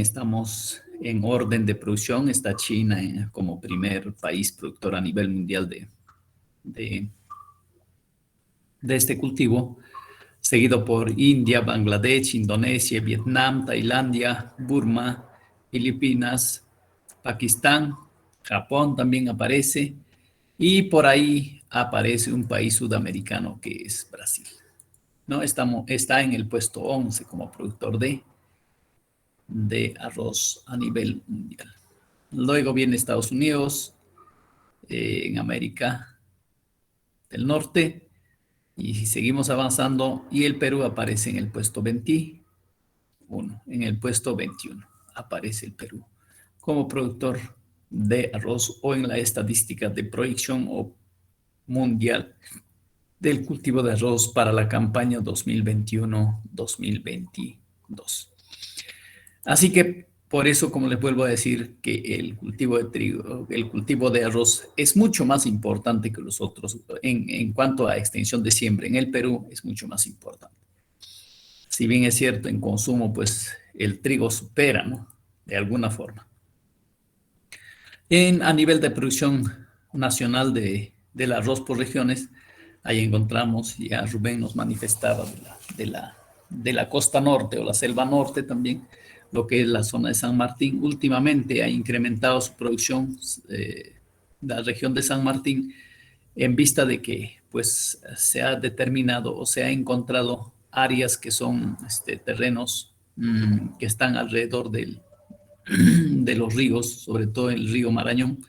estamos en orden de producción. Está China como primer país productor a nivel mundial de este cultivo, seguido por India, Bangladesh, Indonesia, Vietnam, Tailandia, Burma, Filipinas, Pakistán, Japón también aparece, y por ahí aparece un país sudamericano que es Brasil, ¿no? Está en el puesto 11 como productor de arroz a nivel mundial. Luego viene Estados Unidos, en América del Norte, y si seguimos avanzando, y el Perú aparece en el puesto 21, en el puesto 21 aparece el Perú como productor de arroz, o en la estadística de proyección mundial del cultivo de arroz para la campaña 2021-2022. Así que por eso, como les vuelvo a decir, que el cultivo de trigo, el cultivo de arroz es mucho más importante que los otros en cuanto a extensión de siembra. En el Perú es mucho más importante. Si bien es cierto, en consumo, pues el trigo supera, ¿no? De alguna forma. A nivel de producción nacional del arroz por regiones, ahí encontramos, ya Rubén nos manifestaba de la costa norte o la selva norte también, lo que es la zona de San Martín. Últimamente ha incrementado su producción, la región de San Martín, en vista de que pues se ha determinado o se ha encontrado áreas que son terrenos que están alrededor de los ríos, sobre todo el río Marañón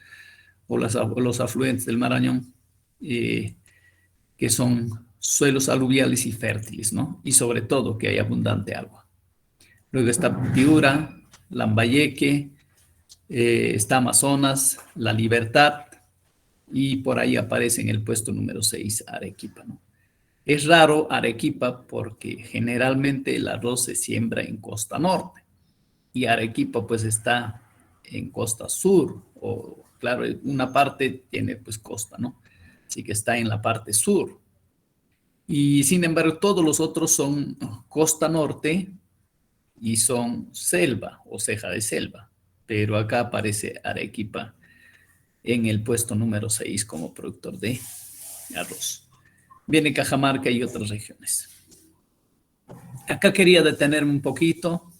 o los afluentes del Marañón, que son suelos aluviales y fértiles, ¿no? Y sobre todo que hay abundante agua. Luego está Piura, Lambayeque, está Amazonas, La Libertad, y por ahí aparece en el puesto número 6 Arequipa, ¿no? Es raro Arequipa porque generalmente el arroz se siembra en costa norte, y Arequipa pues está en costa sur, o claro, una parte tiene pues costa, ¿no? Así que está en la parte sur. Y sin embargo, todos los otros son costa norte y son selva o ceja de selva. Pero acá aparece Arequipa en el puesto número 6 como productor de arroz. Viene Cajamarca y otras regiones. Acá quería detenerme un poquito.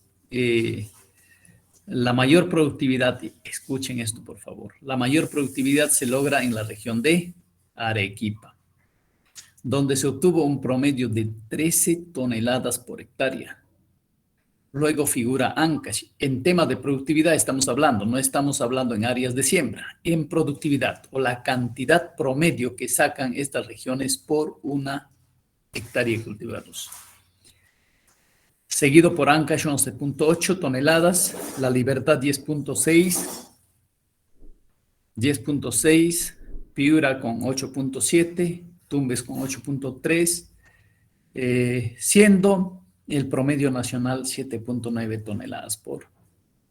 La mayor productividad, escuchen esto por favor, la mayor productividad se logra en la región de Arequipa, donde se obtuvo un promedio de 13 toneladas por hectárea. Luego figura Ancash. En tema de productividad estamos hablando, no estamos hablando en áreas de siembra, en productividad o la cantidad promedio que sacan estas regiones por una hectárea de cultivo de arroz. Seguido por Ancash 11.8 toneladas, La Libertad 10.6, Piura con 8.7, Tumbes con 8.3, siendo el promedio nacional 7.9 toneladas por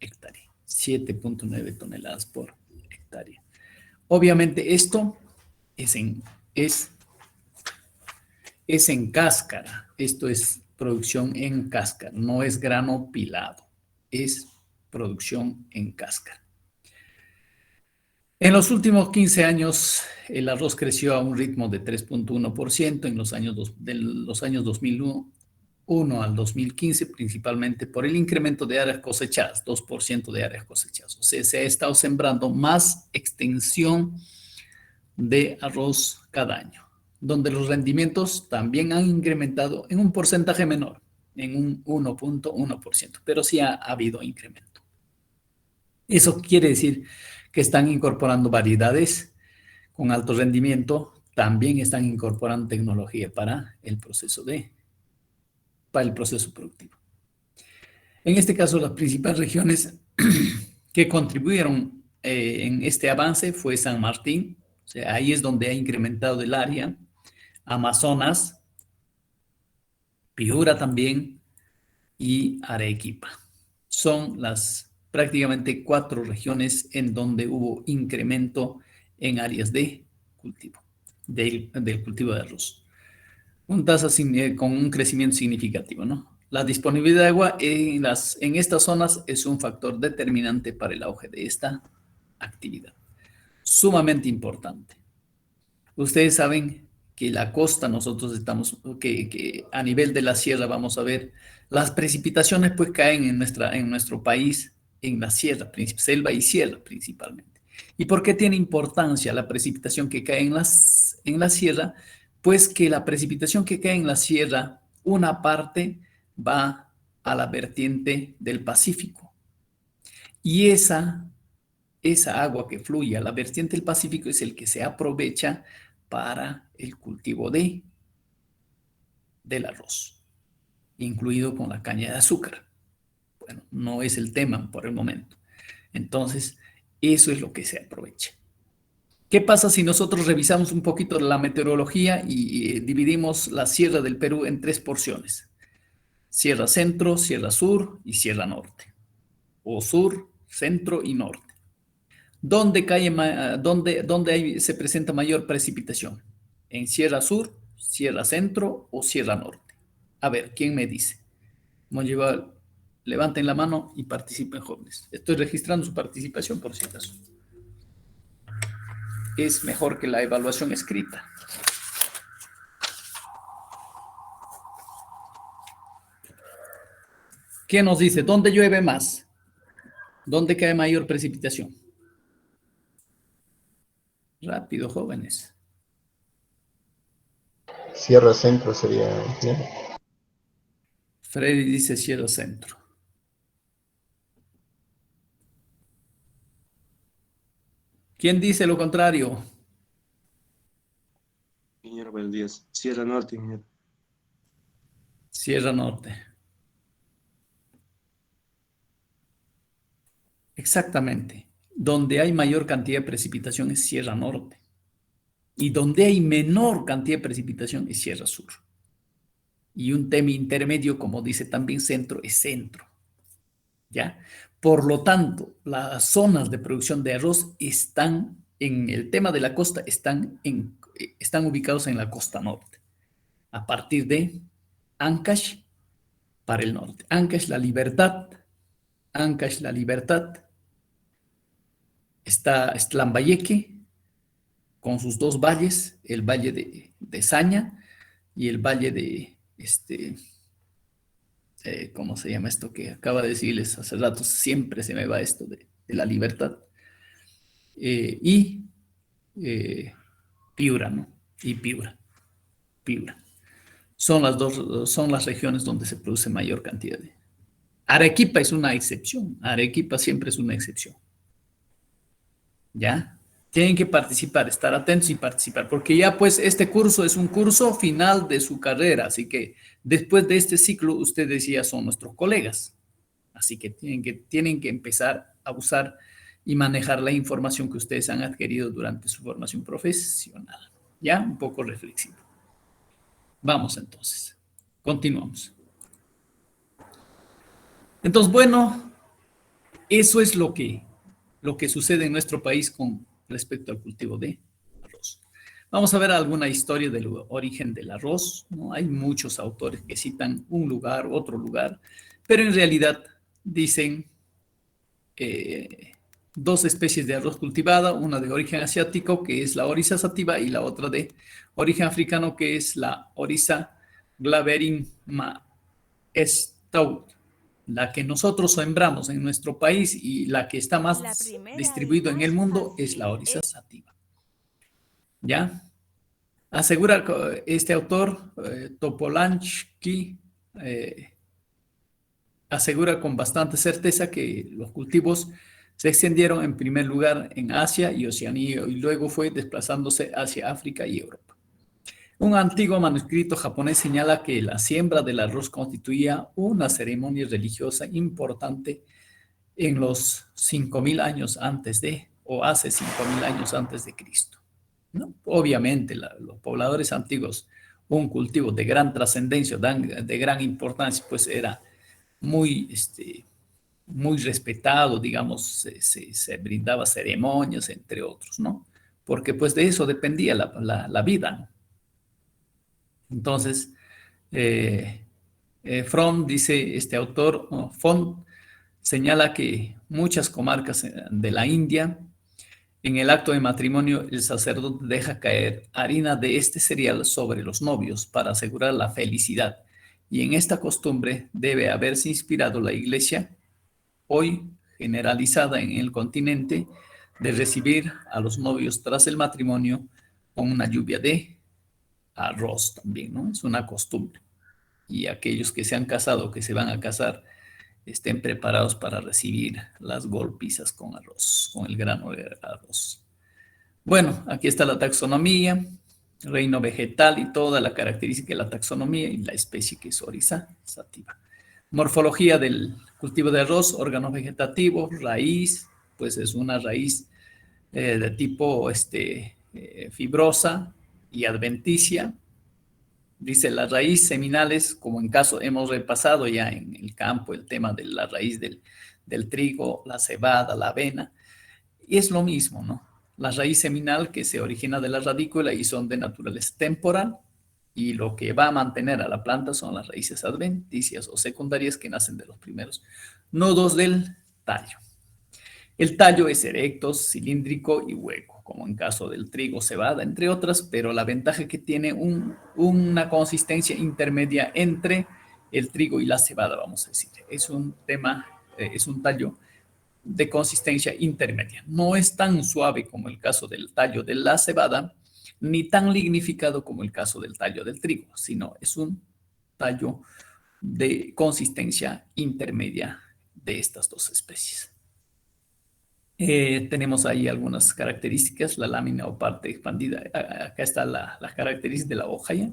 hectárea. 7.9 toneladas por hectárea. Obviamente esto es en cáscara. Esto es producción en cáscara, no es grano pilado, es producción en cáscara. En los últimos 15 años, el arroz creció a un ritmo de 3.1% en los años 2001 al 2015, principalmente por el incremento de áreas cosechadas, 2% de áreas cosechadas. O sea, se ha estado sembrando más extensión de arroz cada año, donde los rendimientos también han incrementado en un porcentaje menor, en un 1.1%, pero sí ha habido incremento. Eso quiere decir que están incorporando variedades con alto rendimiento, también están incorporando tecnología para el proceso productivo. En este caso, las principales regiones que contribuyeron en este avance fue San Martín, o sea, ahí es donde ha incrementado el área, Amazonas, Piura también y Arequipa. Son las prácticamente 4 regiones en donde hubo incremento en áreas de cultivo, del cultivo de arroz. Con un crecimiento significativo, ¿no? La disponibilidad de agua en estas zonas es un factor determinante para el auge de esta actividad. Sumamente importante. Ustedes saben que la costa, nosotros estamos, que a nivel de la sierra vamos a ver, las precipitaciones pues caen en nuestro país, en la sierra, selva y sierra principalmente. ¿Y por qué tiene importancia la precipitación que cae en la sierra? Pues que la precipitación que cae en la sierra, una parte va a la vertiente del Pacífico. Y esa agua que fluye a la vertiente del Pacífico es el que se aprovecha para el cultivo del arroz, incluido con la caña de azúcar. Bueno, no es el tema por el momento. Entonces, eso es lo que se aprovecha. ¿Qué pasa si nosotros revisamos un poquito la meteorología y dividimos la sierra del Perú en tres porciones? Sierra Centro, Sierra Sur y Sierra Norte. O Sur, Centro y Norte. ¿Dónde se presenta mayor precipitación? ¿En Sierra Sur, Sierra Centro o Sierra Norte? A ver, ¿quién me dice? Vamos a llevar, levanten la mano y participen, jóvenes. Estoy registrando su participación por si acaso. Es mejor que la evaluación escrita. ¿Quién nos dice? ¿Dónde llueve más? ¿Dónde cae mayor precipitación? Rápido, jóvenes. Sierra Centro sería, ¿no? Freddy dice Sierra Centro. ¿Quién dice lo contrario? Ingeniero, buenos días. Sierra Norte, ingeniero. Sierra Norte. Exactamente. Donde hay mayor cantidad de precipitación es Sierra Norte. Y donde hay menor cantidad de precipitación es Sierra Sur. Y un tema intermedio, como dice también centro, es centro. ¿Ya? Por lo tanto, las zonas de producción de arroz están en el tema de la costa, están ubicados en la costa norte, a partir de Ancash para el norte. Ancash, La Libertad, está Lambayeque, con sus dos valles, el valle de Saña y el valle de, ¿cómo se llama esto que acaba de decirles hace rato? Siempre se me va esto de La Libertad. Y Piura, ¿no? Y Piura. Son las regiones donde se produce mayor cantidad de... Arequipa es una excepción. Arequipa siempre es una excepción. ¿Ya? Tienen que participar, estar atentos y participar, porque ya pues este curso es un curso final de su carrera, así que después de este ciclo ustedes ya son nuestros colegas, así que tienen que empezar a usar y manejar la información que ustedes han adquirido durante su formación profesional. ¿Ya? Un poco reflexivo. Vamos entonces, continuamos. Entonces, bueno, eso es lo que sucede en nuestro país con respecto al cultivo de arroz. Vamos a ver alguna historia del origen del arroz, ¿no? Hay muchos autores que citan un lugar, otro lugar, pero en realidad dicen dos especies de arroz cultivada, una de origen asiático, que es la Oryza sativa, y la otra de origen africano, que es la Oryza glaberrima stout. La que nosotros sembramos en nuestro país y la que está más distribuido en el mundo es la Oryza sativa. ¿Ya? Asegura este autor, Topolansky, asegura con bastante certeza que los cultivos se extendieron en primer lugar en Asia y Oceanía y luego fue desplazándose hacia África y Europa. Un antiguo manuscrito japonés señala que la siembra del arroz constituía una ceremonia religiosa importante en los 5.000 años antes de, o hace 5.000 años antes de Cristo, ¿no? Obviamente, los pobladores antiguos, un cultivo de gran trascendencia, de gran importancia, pues era muy, muy respetado, digamos, se brindaba ceremonias, entre otros, ¿no? Porque pues de eso dependía la vida, ¿no? Entonces, Fromm, dice este autor, Font, señala que muchas comarcas de la India, en el acto de matrimonio, el sacerdote deja caer harina de este cereal sobre los novios para asegurar la felicidad. Y en esta costumbre debe haberse inspirado la Iglesia, hoy generalizada en el continente, de recibir a los novios tras el matrimonio con una lluvia de arroz también, ¿no? Es una costumbre. Y aquellos que se han casado, que se van a casar, estén preparados para recibir las golpizas con arroz, con el grano de arroz. Bueno, aquí está la taxonomía, reino vegetal y toda la característica de la taxonomía y la especie que es Oryza sativa. Morfología del cultivo de arroz, órganos vegetativos, raíz, pues es una raíz de tipo fibrosa y adventicia. Dice las raíces seminales, como en caso hemos repasado ya en el campo el tema de la raíz del trigo, la cebada, la avena, y es lo mismo, ¿no? La raíz seminal que se origina de la radícula y son de naturaleza temporal, y lo que va a mantener a la planta son las raíces adventicias o secundarias que nacen de los primeros nudos del tallo. El tallo es erecto, cilíndrico y hueco, como en caso del trigo, cebada, entre otras, pero la ventaja es que tiene una consistencia intermedia entre el trigo y la cebada, vamos a decir. Es un tema, es un tallo de consistencia intermedia. No es tan suave como el caso del tallo de la cebada, ni tan lignificado como el caso del tallo del trigo, sino es un tallo de consistencia intermedia de estas dos especies. Tenemos ahí algunas características, la lámina o parte expandida. Acá está las características de la hoja ya.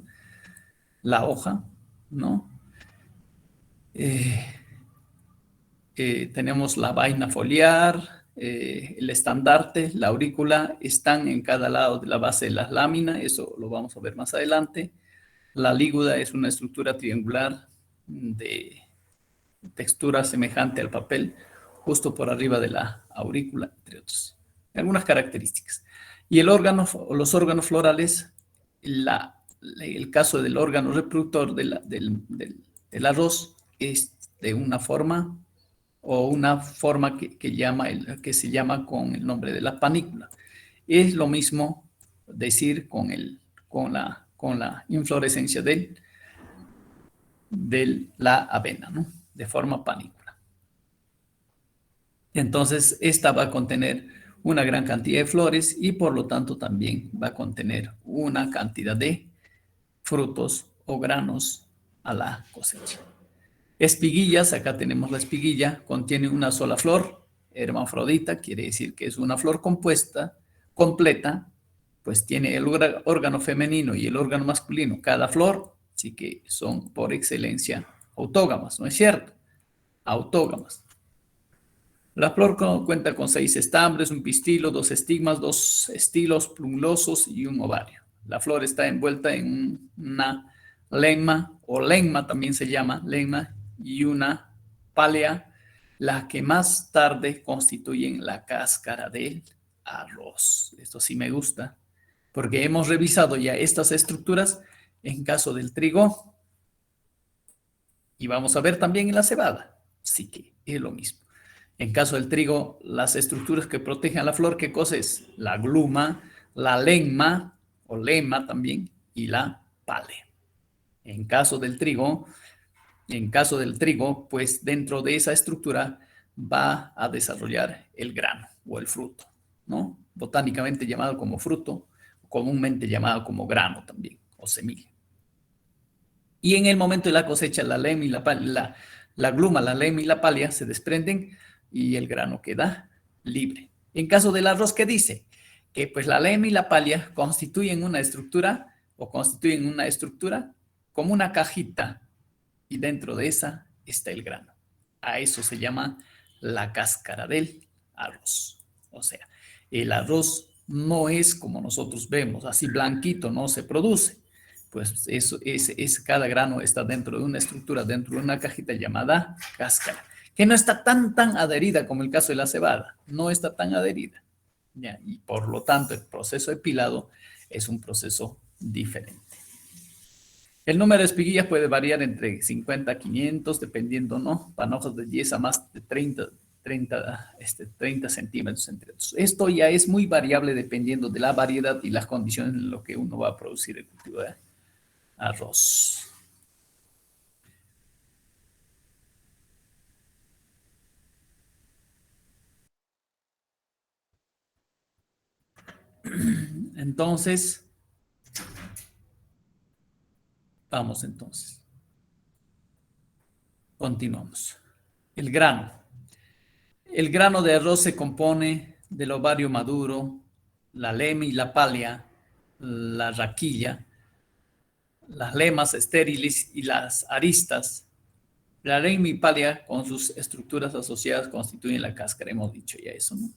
La hoja, ¿no? Tenemos la vaina foliar, el estandarte, la aurícula, están en cada lado de la base de las láminas, eso lo vamos a ver más adelante. La lígula es una estructura triangular de textura semejante al papel, justo por arriba de la aurícula, entre otros. Algunas características. Y los órganos florales, el caso del órgano reproductor del arroz es de una forma o una forma que se llama con el nombre de la panícula. Es lo mismo decir con la inflorescencia de la avena, ¿no? De forma panícula. Entonces, esta va a contener una gran cantidad de flores y por lo tanto también va a contener una cantidad de frutos o granos a la cosecha. Espiguillas, acá tenemos la espiguilla, contiene una sola flor, hermafrodita, quiere decir que es una flor compuesta, completa, pues tiene el órgano femenino y el órgano masculino, cada flor, así que son por excelencia autógamas, ¿no es cierto? Autógamas. La flor cuenta con 6 estambres, un pistilo, 2 estigmas, 2 estilos plumosos y un ovario. La flor está envuelta en una lemma, o lemma también se llama, lemma, y una pálea, la que más tarde constituyen la cáscara del arroz. Esto sí me gusta, porque hemos revisado ya estas estructuras en caso del trigo y vamos a ver también en la cebada. Así que es lo mismo. En caso del trigo, las estructuras que protegen a la flor, ¿qué cosa es? La gluma, la lemma, o lema también, y la pálea. En caso del trigo, pues dentro de esa estructura va a desarrollar el grano o el fruto, ¿no? Botánicamente llamado como fruto, comúnmente llamado como grano también, o semilla. Y en el momento de la cosecha, la lema y la gluma, la lema y la pálea se desprenden y el grano queda libre. En caso del arroz, ¿qué dice? Que pues la lema y la pálea constituyen una estructura como una cajita y dentro de esa está el grano. A eso se llama la cáscara del arroz. O sea, el arroz no es como nosotros vemos, así blanquito, no se produce. Pues eso cada grano está dentro de una estructura, dentro de una cajita llamada cáscara, que no está tan adherida como el caso de la cebada, no está tan adherida. ¿Ya? Y por lo tanto, el proceso de pilado es un proceso diferente. El número de espiguillas puede variar entre 50 a 500, dependiendo, ¿no? Panojos de 10 a más de 30 centímetros entre otros. Esto ya es muy variable dependiendo de la variedad y las condiciones en lo que uno va a producir el cultivo de arroz. Entonces, vamos entonces. Continuamos. El grano. El grano de arroz se compone del ovario maduro, la lema y la palia, la raquilla, las lemas estériles y las aristas. La lema y palia, con sus estructuras asociadas, constituyen la cáscara. Hemos dicho ya eso, ¿no?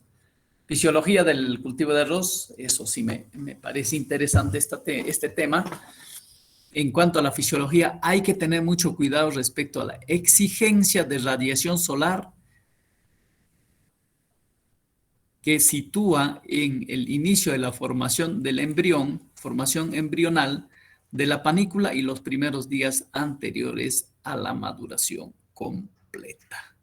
Fisiología del cultivo de arroz, eso sí me parece interesante este tema. En cuanto a la fisiología, hay que tener mucho cuidado respecto a la exigencia de radiación solar que sitúa en el inicio de la formación del embrión, formación embrional de la panícula y los primeros días anteriores a la maduración completa.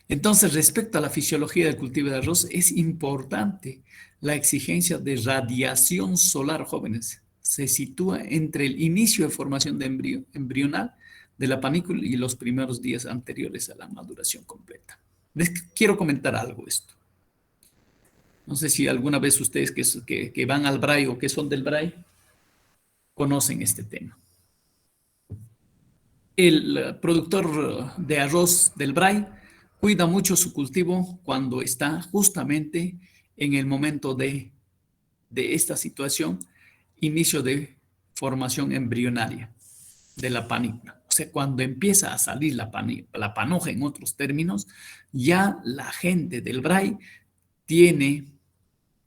Entonces, respecto a la fisiología del cultivo de arroz, es importante la exigencia de radiación solar, jóvenes. Se sitúa entre el inicio de formación de embrional de la panícula y los primeros días anteriores a la maduración completa. Les quiero comentar algo esto. No sé si alguna vez ustedes que van al BRAI o que son del BRAI conocen este tema. El productor de arroz del BRAI cuida mucho su cultivo cuando está justamente en el momento de esta situación, inicio de formación embrionaria de la panícula. O sea, cuando empieza a salir la panoja, en otros términos, ya la gente del BRAI tiene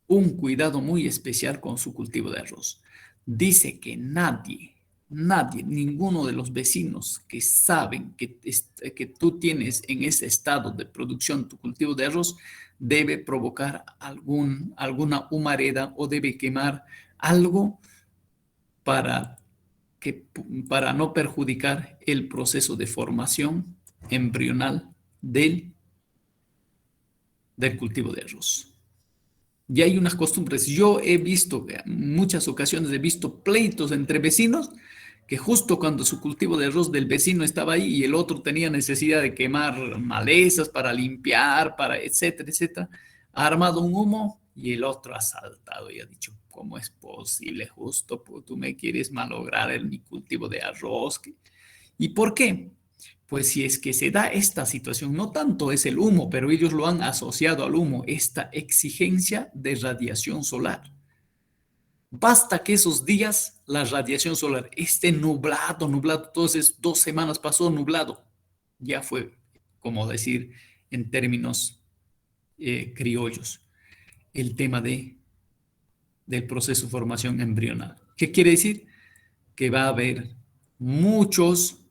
un cuidado muy especial con su cultivo de arroz. Dice que nadie, ninguno de los vecinos que saben que tú tienes en ese estado de producción tu cultivo de arroz debe provocar alguna humareda o debe quemar algo para no perjudicar el proceso de formación embrional del cultivo de arroz. Y hay unas costumbres. Yo he visto, en muchas ocasiones he visto pleitos entre vecinos que justo cuando su cultivo de arroz del vecino estaba ahí y el otro tenía necesidad de quemar malezas para limpiar, para etcétera, etcétera, ha armado un humo y el otro ha saltado y ha dicho, ¿cómo es posible? Justo tú me quieres malograr mi cultivo de arroz. ¿Y por qué? Pues si es que se da esta situación, no tanto es el humo, pero ellos lo han asociado al humo, esta exigencia de radiación solar. Basta que esos días la radiación solar esté nublado, entonces 2 semanas pasó nublado. Ya fue, como decir en términos criollos, el tema del proceso de formación embrional. ¿Qué quiere decir? Que va a haber muchas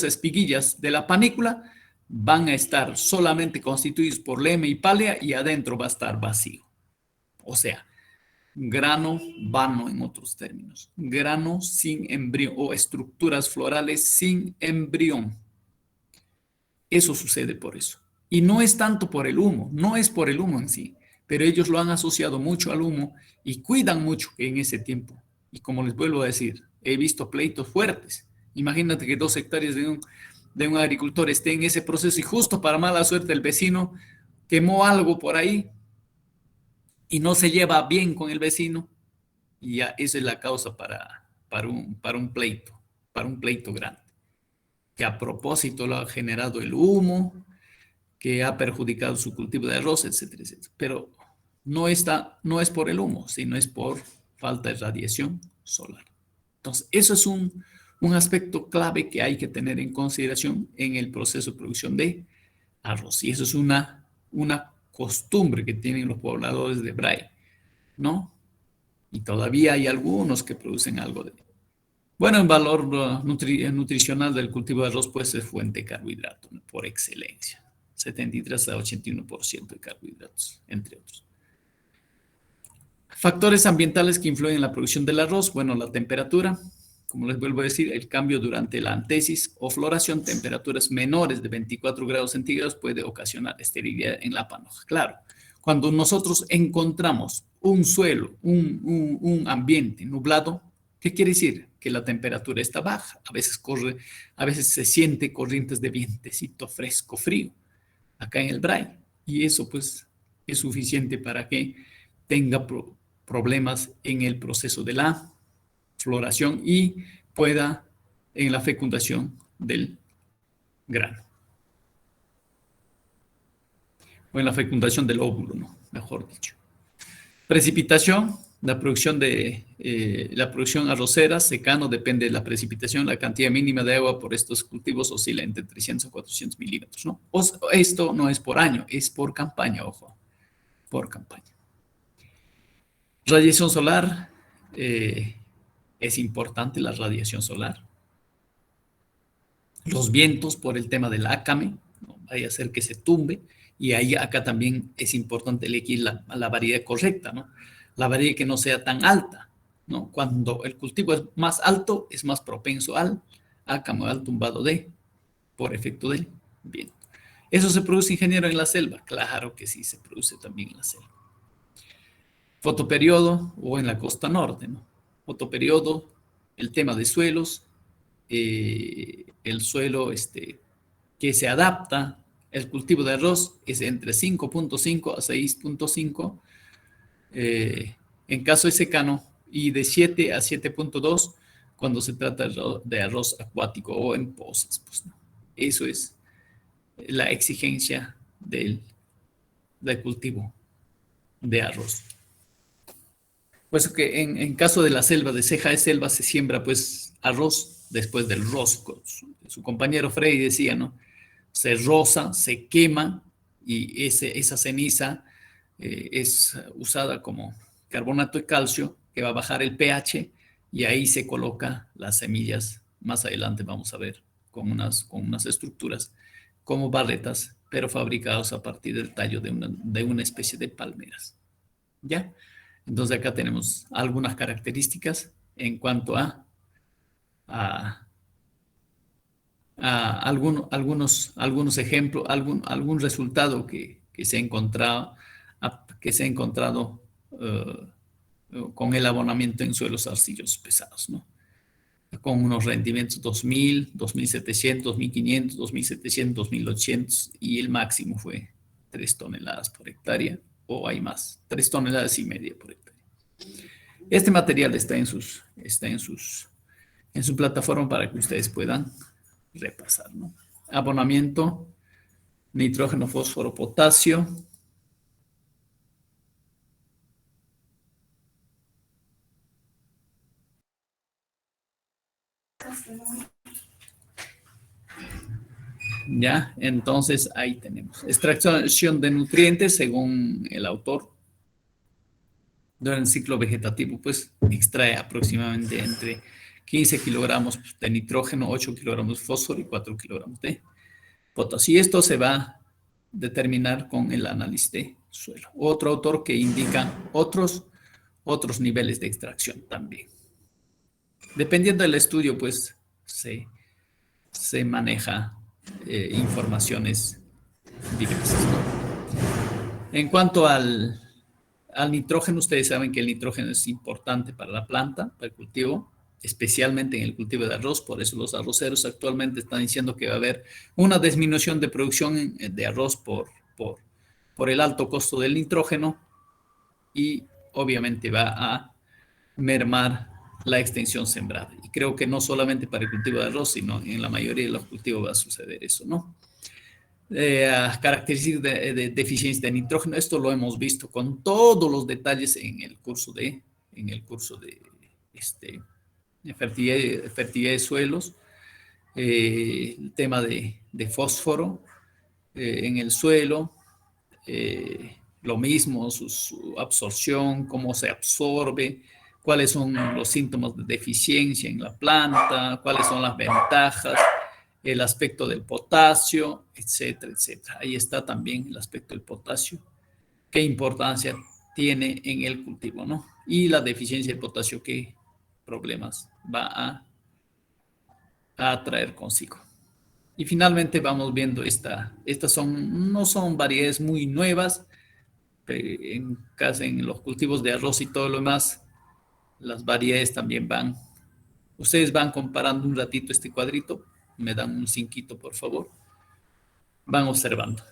espiguillas de la panícula van a estar solamente constituidos por lema y palia y adentro va a estar vacío. O sea, grano vano en otros términos. Grano sin embrión o estructuras florales sin embrión. Eso sucede por eso. Y no es tanto por el humo, no es por el humo en sí, pero ellos lo han asociado mucho al humo y cuidan mucho en ese tiempo. Y como les vuelvo a decir, he visto pleitos fuertes. Imagínate que 2 hectáreas de un agricultor estén en ese proceso y justo para mala suerte el vecino quemó algo por ahí y no se lleva bien con el vecino. Y ya esa es la causa para un pleito grande. Que a propósito lo ha generado el humo, que ha perjudicado su cultivo de arroz, etcétera, etcétera. Pero no es por el humo, sino es por falta de radiación solar. Entonces, eso es un aspecto clave que hay que tener en consideración en el proceso de producción de arroz. Y eso es una costumbre que tienen los pobladores de BRAI, ¿no? Y todavía hay algunos que producen algo de... Bueno, el valor nutricional del cultivo de arroz pues es fuente de carbohidratos, ¿no? Por excelencia. 73 a 81% de carbohidratos, entre otros. Factores ambientales que influyen en la producción del arroz. Bueno, la temperatura, como les vuelvo a decir, el cambio durante la antesis o floración, temperaturas menores de 24 grados centígrados puede ocasionar esterilidad en la panoja. Claro, cuando nosotros encontramos un suelo, un ambiente nublado, ¿qué quiere decir? Que la temperatura está baja. A veces se siente corrientes de vientecito fresco, frío, acá en el Bray. Y eso pues es suficiente para que tenga problemas en el proceso de la floración y pueda en la fecundación del grano. O en la fecundación del óvulo, ¿no? Mejor dicho. Precipitación, la producción arrocera, secano, depende de la precipitación. La cantidad mínima de agua por estos cultivos oscila entre 300 a 400 milímetros, ¿no? Esto no es por año, es por campaña, ojo, por campaña. Radiación solar, es importante la radiación solar. Los vientos por el tema del ácame, no vaya a ser que se tumbe, y ahí acá también es importante elegir la variedad correcta, ¿no? La variedad que no sea tan alta, ¿no? Cuando el cultivo es más alto, es más propenso al ácame, al tumbado por efecto del viento. ¿Eso se produce, ingeniero, en la selva? Claro que sí, se produce también en la selva. Fotoperiodo o en la costa norte, ¿no? Fotoperiodo, el tema de suelos, el suelo que se adapta, el cultivo de arroz es entre 5.5 a 6.5 en caso de secano y de 7 a 7.2 cuando se trata de arroz acuático o en pozas. Pues, ¿no? Eso es la exigencia del cultivo de arroz. Pues que en caso de la selva, de ceja de selva, se siembra pues arroz después del rosco. Su compañero Frey decía, ¿no? Se roza, se quema y esa ceniza es usada como carbonato de calcio que va a bajar el pH y ahí se coloca las semillas. Más adelante vamos a ver con unas estructuras como barretas, pero fabricados a partir del tallo de una especie de palmeras. ¿Ya? Entonces acá tenemos algunas características en cuanto a algunos ejemplos, algún resultado que se ha encontrado con el abonamiento en suelos arcillosos pesados, ¿no? Con unos rendimientos 2.000, 2.700, 2.500, 2.700, 2.800 y el máximo fue 3 toneladas por hectárea o hay más, 3 toneladas y media por hectárea. Este material está en su plataforma para que ustedes puedan repasar, ¿no? Abonamiento, nitrógeno, fósforo, potasio. Ya, entonces ahí tenemos. Extracción de nutrientes según el autor. Durante el ciclo vegetativo, pues extrae aproximadamente entre 15 kilogramos de nitrógeno, 8 kilogramos de fósforo y 4 kilogramos de potasio. Y esto se va a determinar con el análisis de suelo. Otro autor que indica otros niveles de extracción también. Dependiendo del estudio, pues se maneja informaciones diversas, ¿no? En cuanto al nitrógeno, ustedes saben que el nitrógeno es importante para la planta, para el cultivo, especialmente en el cultivo de arroz. Por eso los arroceros actualmente están diciendo que va a haber una disminución de producción de arroz por el alto costo del nitrógeno y obviamente va a mermar la extensión sembrada. Y creo que no solamente para el cultivo de arroz, sino en la mayoría de los cultivos va a suceder eso, ¿no? Características de deficiencia de nitrógeno, esto lo hemos visto con todos los detalles en el curso de fertilidad de suelos, el tema de fósforo en el suelo, lo mismo, su absorción, cómo se absorbe, cuáles son los síntomas de deficiencia en la planta, cuáles son las ventajas, el aspecto del potasio, etcétera, etcétera. Ahí está también el aspecto del potasio. ¿Qué importancia tiene en el cultivo, ¿no? Y la deficiencia de potasio, qué problemas va a traer consigo. Y finalmente vamos viendo estas no son variedades muy nuevas, en los cultivos de arroz y todo lo demás, las variedades también ustedes van comparando un ratito este cuadrito, me dan un cinquito por favor, van observando.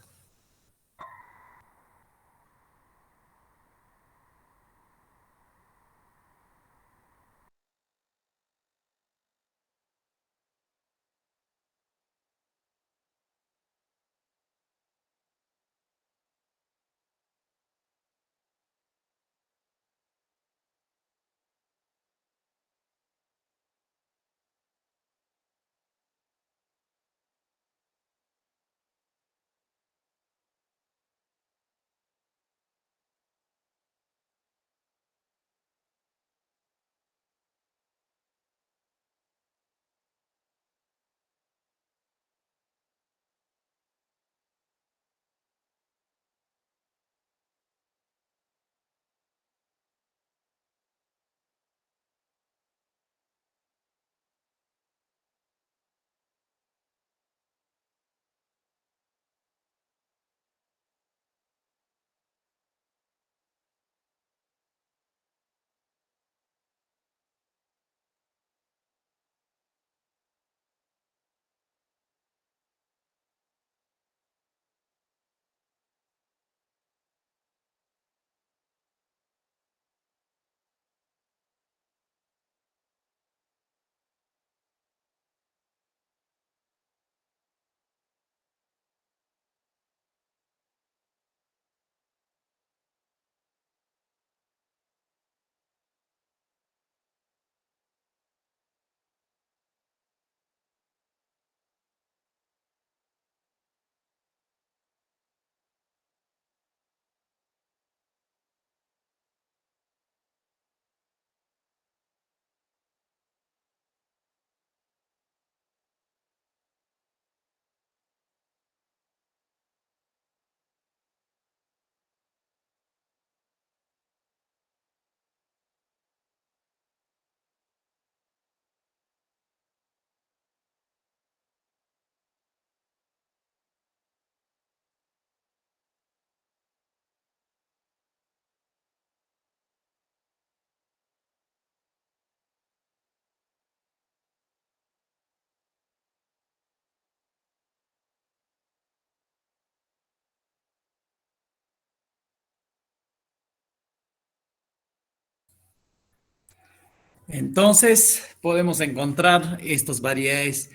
Entonces, podemos encontrar estas variedades,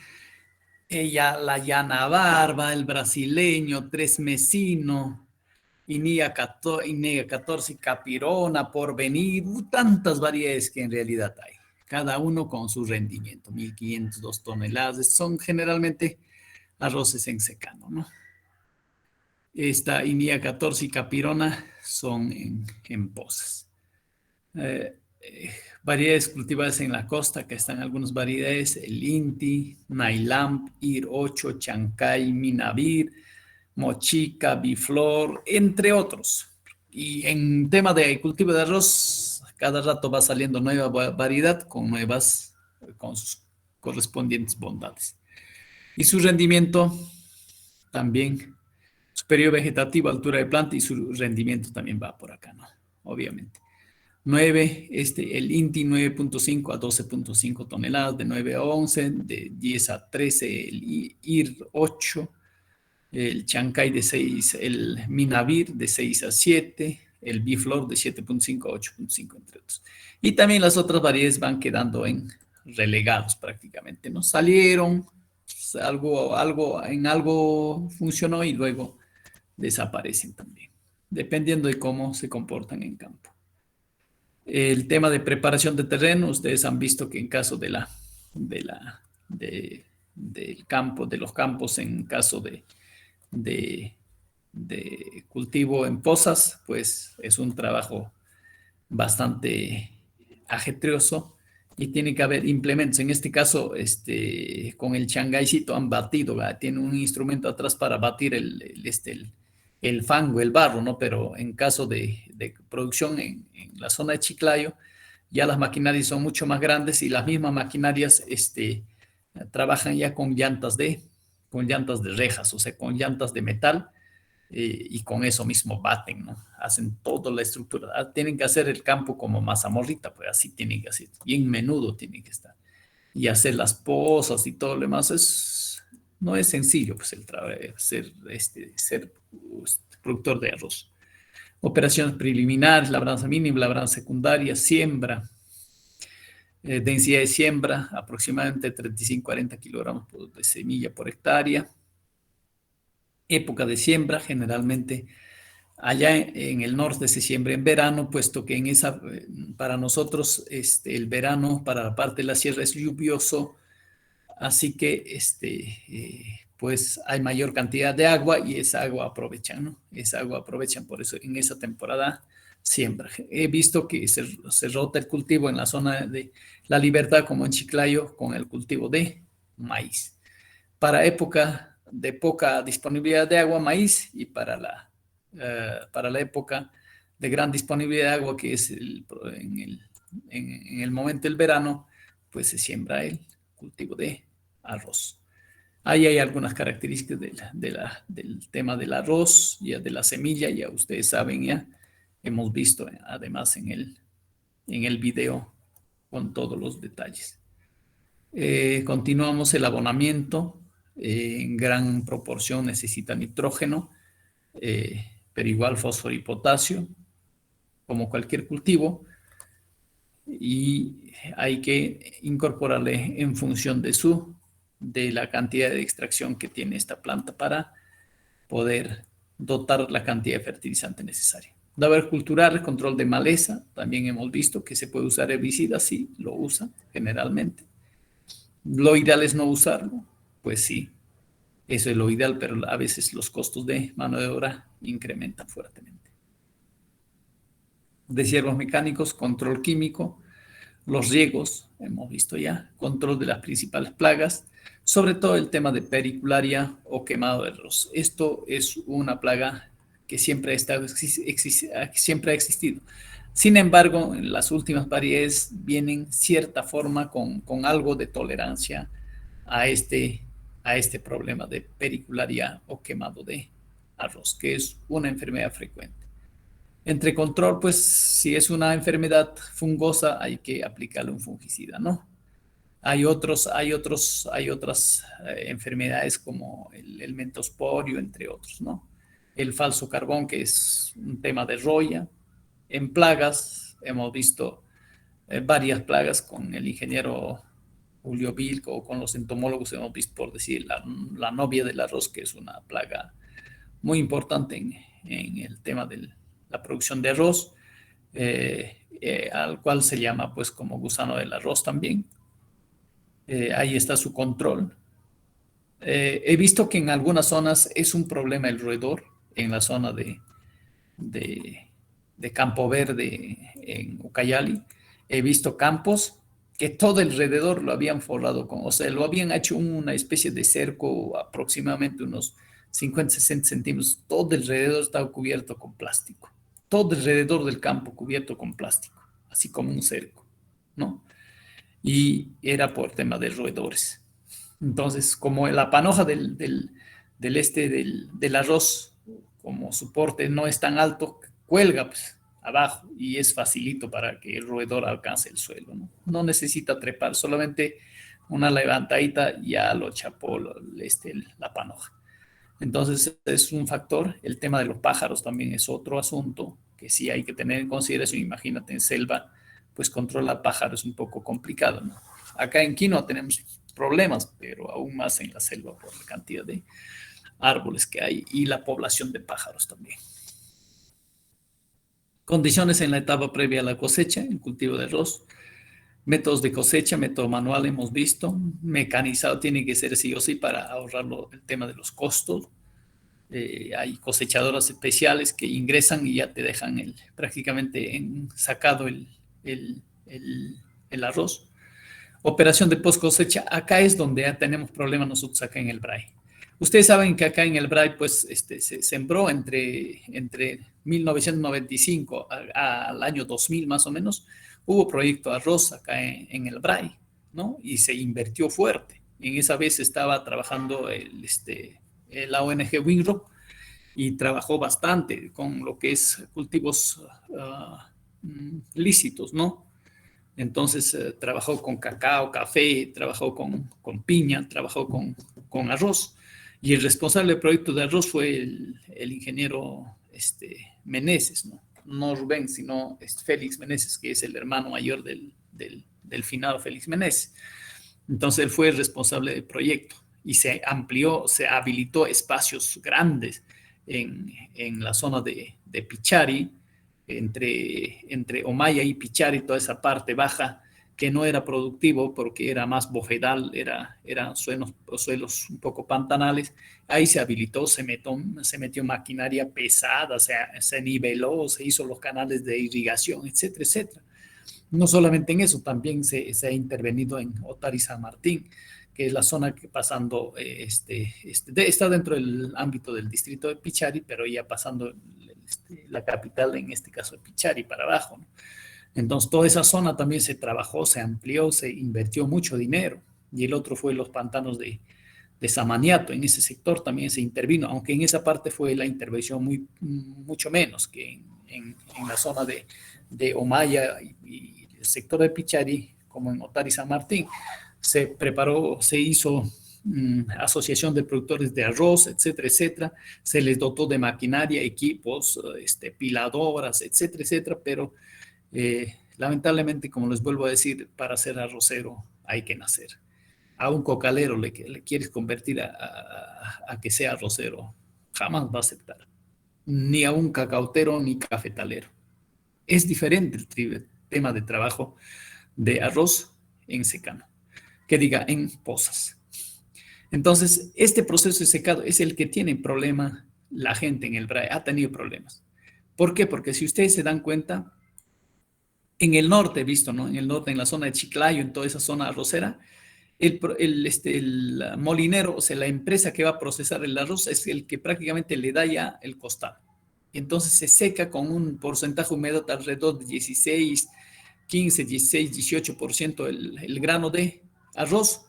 la llana barba, el brasileño, tres mesino, Inea 14, Capirona, Porvenir, tantas variedades que en realidad hay, cada uno con su rendimiento, 1.502 toneladas, son generalmente arroces en secano, ¿no? Esta Inea 14 y Capirona son en pozas. Variedades cultivadas en la costa, que están algunas variedades, el Inti, Nailamp, Ir 8, Chancay, Minavir, Mochica, Biflor, entre otros. Y en tema de cultivo de arroz, cada rato va saliendo nueva variedad con sus correspondientes bondades. Y su rendimiento también, su periodo vegetativo, altura de planta y su rendimiento también va por acá, ¿no? Obviamente. 9, el INTI 9.5 a 12.5 toneladas, de 9 a 11, de 10 a 13, el IR 8, el Chancay de 6, el Minavir de 6 a 7, el Biflor de 7.5 a 8.5, entre otros. Y también las otras variedades van quedando en relegados prácticamente, ¿no? Salieron, en algo funcionó y luego desaparecen también, dependiendo de cómo se comportan en campo. El tema de preparación de terreno, ustedes han visto que en caso del campo, de los campos, en caso de cultivo en pozas, pues es un trabajo bastante ajetreoso y tiene que haber implementos. En este caso, con el changaycito han batido, tiene un instrumento atrás para batir el fango, el barro, ¿no? Pero en caso de producción en la zona de Chiclayo, ya las maquinarias son mucho más grandes y las mismas maquinarias trabajan ya con llantas de rejas, o sea, con llantas de metal, y con eso mismo baten, ¿no? Hacen toda la estructura. Tienen que hacer el campo como mazamorrita, pues así tienen que hacer, bien menudo tiene que estar. Y hacer las pozas y todo lo demás no es sencillo, pues el trabajo, ser productor de arroz. Operaciones preliminares, labranza mínima, labranza secundaria, siembra, densidad de siembra, aproximadamente 35-40 kilogramos de semilla por hectárea. Época de siembra, generalmente allá en el norte se siembra en verano, puesto que para nosotros el verano para la parte de la sierra es lluvioso, así que pues hay mayor cantidad de agua y esa agua aprovechan, ¿no? Esa agua aprovechan, por eso en esa temporada siembra. He visto que se rota el cultivo en la zona de La Libertad, como en Chiclayo, con el cultivo de maíz. Para época de poca disponibilidad de agua, maíz, y para la época de gran disponibilidad de agua, que es en el momento del verano, pues se siembra el cultivo de arroz. Ahí hay algunas características del tema del arroz, ya de la semilla, ya ustedes saben, ya hemos visto además en el video con todos los detalles. Continuamos el abonamiento. En gran proporción necesita nitrógeno, pero igual fósforo y potasio, como cualquier cultivo, y hay que incorporarle en función de la cantidad de extracción que tiene esta planta para poder dotar la cantidad de fertilizante necesaria. Daber cultural, control de maleza, también hemos visto que se puede usar herbicida, sí, lo usa generalmente. Lo ideal es no usarlo, pues sí, eso es lo ideal, pero a veces los costos de mano de obra incrementan fuertemente. Deshiervos mecánicos, control químico, los riegos, hemos visto ya, control de las principales plagas, sobre todo el tema de pericularia o quemado de arroz. Esto es una plaga que siempre ha existido. Sin embargo, en las últimas variedades vienen cierta forma con algo de tolerancia a este problema de pericularia o quemado de arroz, que es una enfermedad frecuente. Entre control, pues si es una enfermedad fungosa hay que aplicarle un fungicida, ¿no? Hay otras enfermedades como el mentosporio, entre otros, ¿no? El falso carbón, que es un tema de roya. En plagas, hemos visto varias plagas con el ingeniero Julio Vilco o con los entomólogos, hemos visto, por decir, la novia del arroz, que es una plaga muy importante en el tema de la producción de arroz, al cual se llama pues como gusano del arroz también. Ahí está su control. He visto que en algunas zonas es un problema el roedor, en la zona de Campo Verde, en Ucayali. He visto campos que todo alrededor lo habían forrado o sea, lo habían hecho una especie de cerco aproximadamente unos 50-60 centímetros. Todo alrededor estaba cubierto con plástico. Todo alrededor del campo cubierto con plástico, así como un cerco, ¿no? Y era por tema de roedores. Entonces, como la panoja del arroz, como su porte no es tan alto, cuelga pues, abajo y es facilito para que el roedor alcance el suelo, ¿no? No necesita trepar, solamente una levantadita ya lo chapó la panoja. Entonces es un factor. El tema de los pájaros también es otro asunto que sí hay que tener en consideración. Imagínate en selva, pues controlar pájaros es un poco complicado, ¿no? Acá en Quinoa tenemos problemas, pero aún más en la selva por la cantidad de árboles que hay y la población de pájaros también. Condiciones en la etapa previa a la cosecha, el cultivo de arroz. Métodos de cosecha, método manual hemos visto. Mecanizado tiene que ser sí o sí para ahorrar el tema de los costos. Hay cosechadoras especiales que ingresan y ya te dejan prácticamente sacado el arroz. Operación de post cosecha, acá es donde ya tenemos problemas nosotros acá en el BRAE, Ustedes saben que acá en el Bray, pues, se sembró entre 1995 al año 2000 más o menos, hubo proyecto de arroz acá en el Bray, ¿no? Y se invirtió fuerte. En esa vez estaba trabajando la ONG Winrock y trabajó bastante con lo que es cultivos lícitos, ¿no? Entonces trabajó con cacao, café, trabajó con piña, trabajó con arroz. Y el responsable del proyecto de arroz fue el ingeniero Meneses, ¿no? No Rubén, sino Félix Meneses, que es el hermano mayor del finado Félix Meneses. Entonces él fue el responsable del proyecto y se amplió, se habilitó espacios grandes en la zona de Pichari, entre Omaya y Pichari, toda esa parte baja que no era productivo porque era más bofedal, eran suelos un poco pantanales. Ahí se habilitó, se metió maquinaria pesada, se niveló, se hizo los canales de irrigación, etcétera, etcétera. No solamente en eso, también se ha intervenido en Otari San Martín, que es la zona que pasando, está dentro del ámbito del distrito de Pichari, pero ya pasando la capital, en este caso de Pichari, para abajo, ¿no? Entonces, toda esa zona también se trabajó, se amplió, se invirtió mucho dinero. Y el otro fue los pantanos de Samaniato. En ese sector también se intervino, aunque en esa parte fue la intervención mucho menos que en la zona de Omaya y el sector de Pichari, como en Otari San Martín. Se preparó, se hizo asociación de productores de arroz, etcétera, etcétera. Se les dotó de maquinaria, equipos, piladoras, etcétera, etcétera, pero lamentablemente, como les vuelvo a decir, para ser arrocero hay que nacer. A un cocalero le quieres convertir a que sea arrocero, jamás va a aceptar. Ni a un cacautero ni cafetalero. Es diferente el tema de trabajo de arroz en secano, que diga en pozas. Entonces, este proceso de secado es el que tiene problema la gente en el Bray, ha tenido problemas. ¿Por qué? Porque si ustedes se dan cuenta, en el norte, visto, ¿no? En el norte, en la zona de Chiclayo, en toda esa zona arrocera, el molinero, o sea, la empresa que va a procesar el arroz es el que prácticamente le da ya el costado. Entonces se seca con un porcentaje de humedad alrededor de 16, 15, 16, 18% el grano de arroz.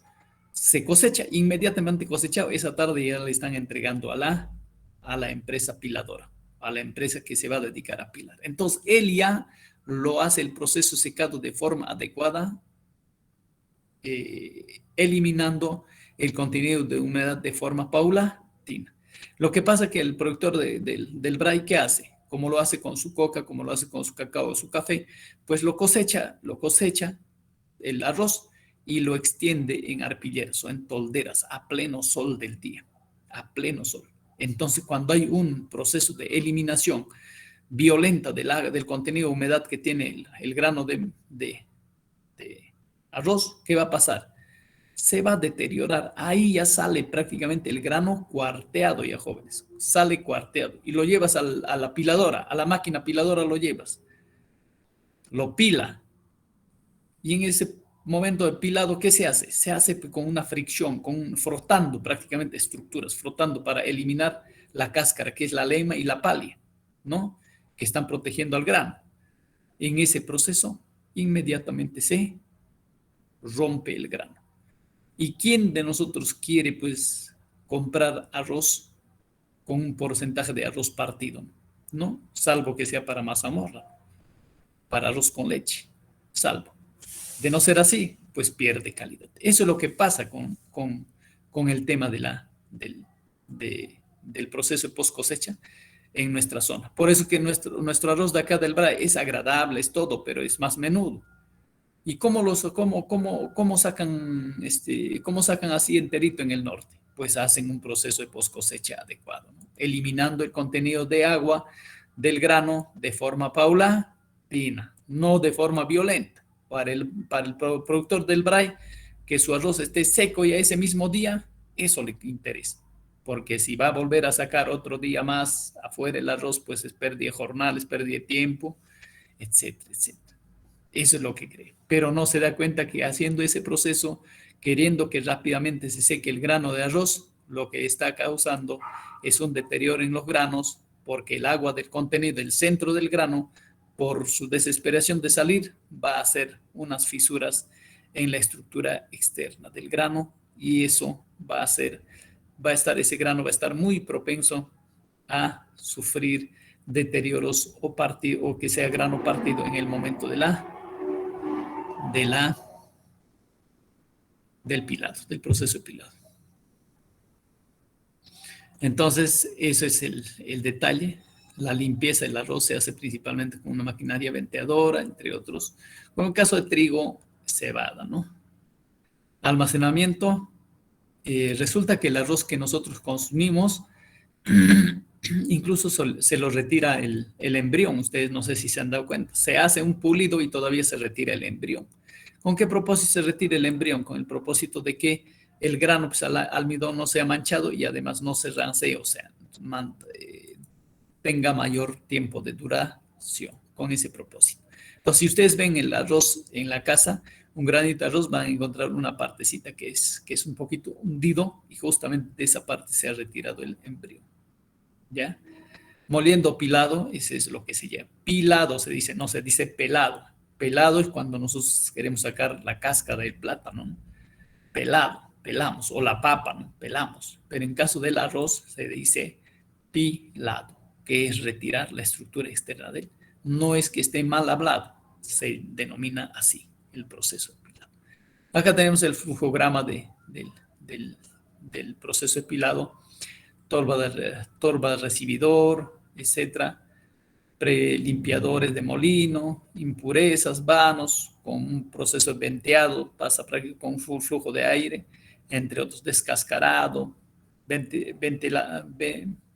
Se cosecha, inmediatamente cosechado, esa tarde ya le están entregando a la empresa piladora, a la empresa que se va a dedicar a pilar. Entonces él ya lo hace el proceso secado de forma adecuada, eliminando el contenido de humedad de forma paulatina. Lo que pasa es que el productor del Bray, ¿qué hace? Como lo hace con su coca, como lo hace con su cacao o su café, pues lo cosecha el arroz y lo extiende en arpilleras o en tolderas a pleno sol del día, a pleno sol. Entonces, cuando hay un proceso de eliminación violenta del contenido de humedad que tiene el grano de arroz, ¿qué va a pasar? Se va a deteriorar. Ahí ya sale prácticamente el grano cuarteado, ya jóvenes. Sale cuarteado y lo llevas a la piladora, a la máquina piladora lo llevas. Lo pila. Y en ese momento de pilado, ¿qué se hace? Se hace con una fricción, frotando prácticamente estructuras, frotando para eliminar la cáscara, que es la lema y la palia, ¿no? Que están protegiendo al grano. En ese proceso, inmediatamente se rompe el grano. ¿Y quién de nosotros quiere, pues, comprar arroz con un porcentaje de arroz partido? ¿No? Salvo que sea para mazamorra, para arroz con leche, salvo. De no ser así, pues pierde calidad. Eso es lo que pasa con el tema del proceso de post cosecha en nuestra zona. Por eso que nuestro arroz de acá del Bray es agradable, es todo, pero es más menudo. ¿Y cómo sacan así enterito en el norte? Pues hacen un proceso de post cosecha adecuado, ¿no? Eliminando el contenido de agua del grano de forma paulatina, no de forma violenta. Para el productor del Bray, que su arroz esté seco ya ese mismo día, eso le interesa. Porque si va a volver a sacar otro día más afuera el arroz, pues es pérdida de jornal, es pérdida de tiempo, etcétera, etcétera. Eso es lo que cree. Pero no se da cuenta que haciendo ese proceso, queriendo que rápidamente se seque el grano de arroz, lo que está causando es un deterioro en los granos, porque el agua del contenido del centro del grano, por su desesperación de salir, va a hacer unas fisuras en la estructura externa del grano, y eso ese grano va a estar muy propenso a sufrir deterioros o que sea grano partido en el momento del pilado, del proceso de pilado. Entonces, eso es el detalle. La limpieza del arroz se hace principalmente con una maquinaria venteadora, entre otros. Con el caso de trigo, cebada, ¿no? Almacenamiento. Resulta que el arroz que nosotros consumimos, incluso se lo retira el embrión. Ustedes no sé si se han dado cuenta. Se hace un pulido y todavía se retira el embrión. ¿Con qué propósito se retira el embrión? Con el propósito de que el grano, pues, al almidón no sea manchado y además no se rancee, o sea, tenga mayor tiempo de duración, con ese propósito. Entonces, si ustedes ven el arroz en la casa, un granito de arroz, van a encontrar una partecita que es un poquito hundido, y justamente de esa parte se ha retirado el embrión. ¿Ya? Moliendo pilado, ese es lo que se llama. Pilado se dice, no se dice pelado. Pelado es cuando nosotros queremos sacar la cáscara del plátano, ¿no? Pelado, pelamos, o la papa, ¿no? Pelamos. Pero en caso del arroz se dice pilado, que es retirar la estructura externa de él. No es que esté mal hablado, se denomina así el proceso de pilado. Acá tenemos el flujograma del proceso de pilado, torba de recibidor, etcétera, prelimpiadores de molino, impurezas, vanos, con un proceso de venteado, pasa con un flujo de aire, entre otros, descascarado,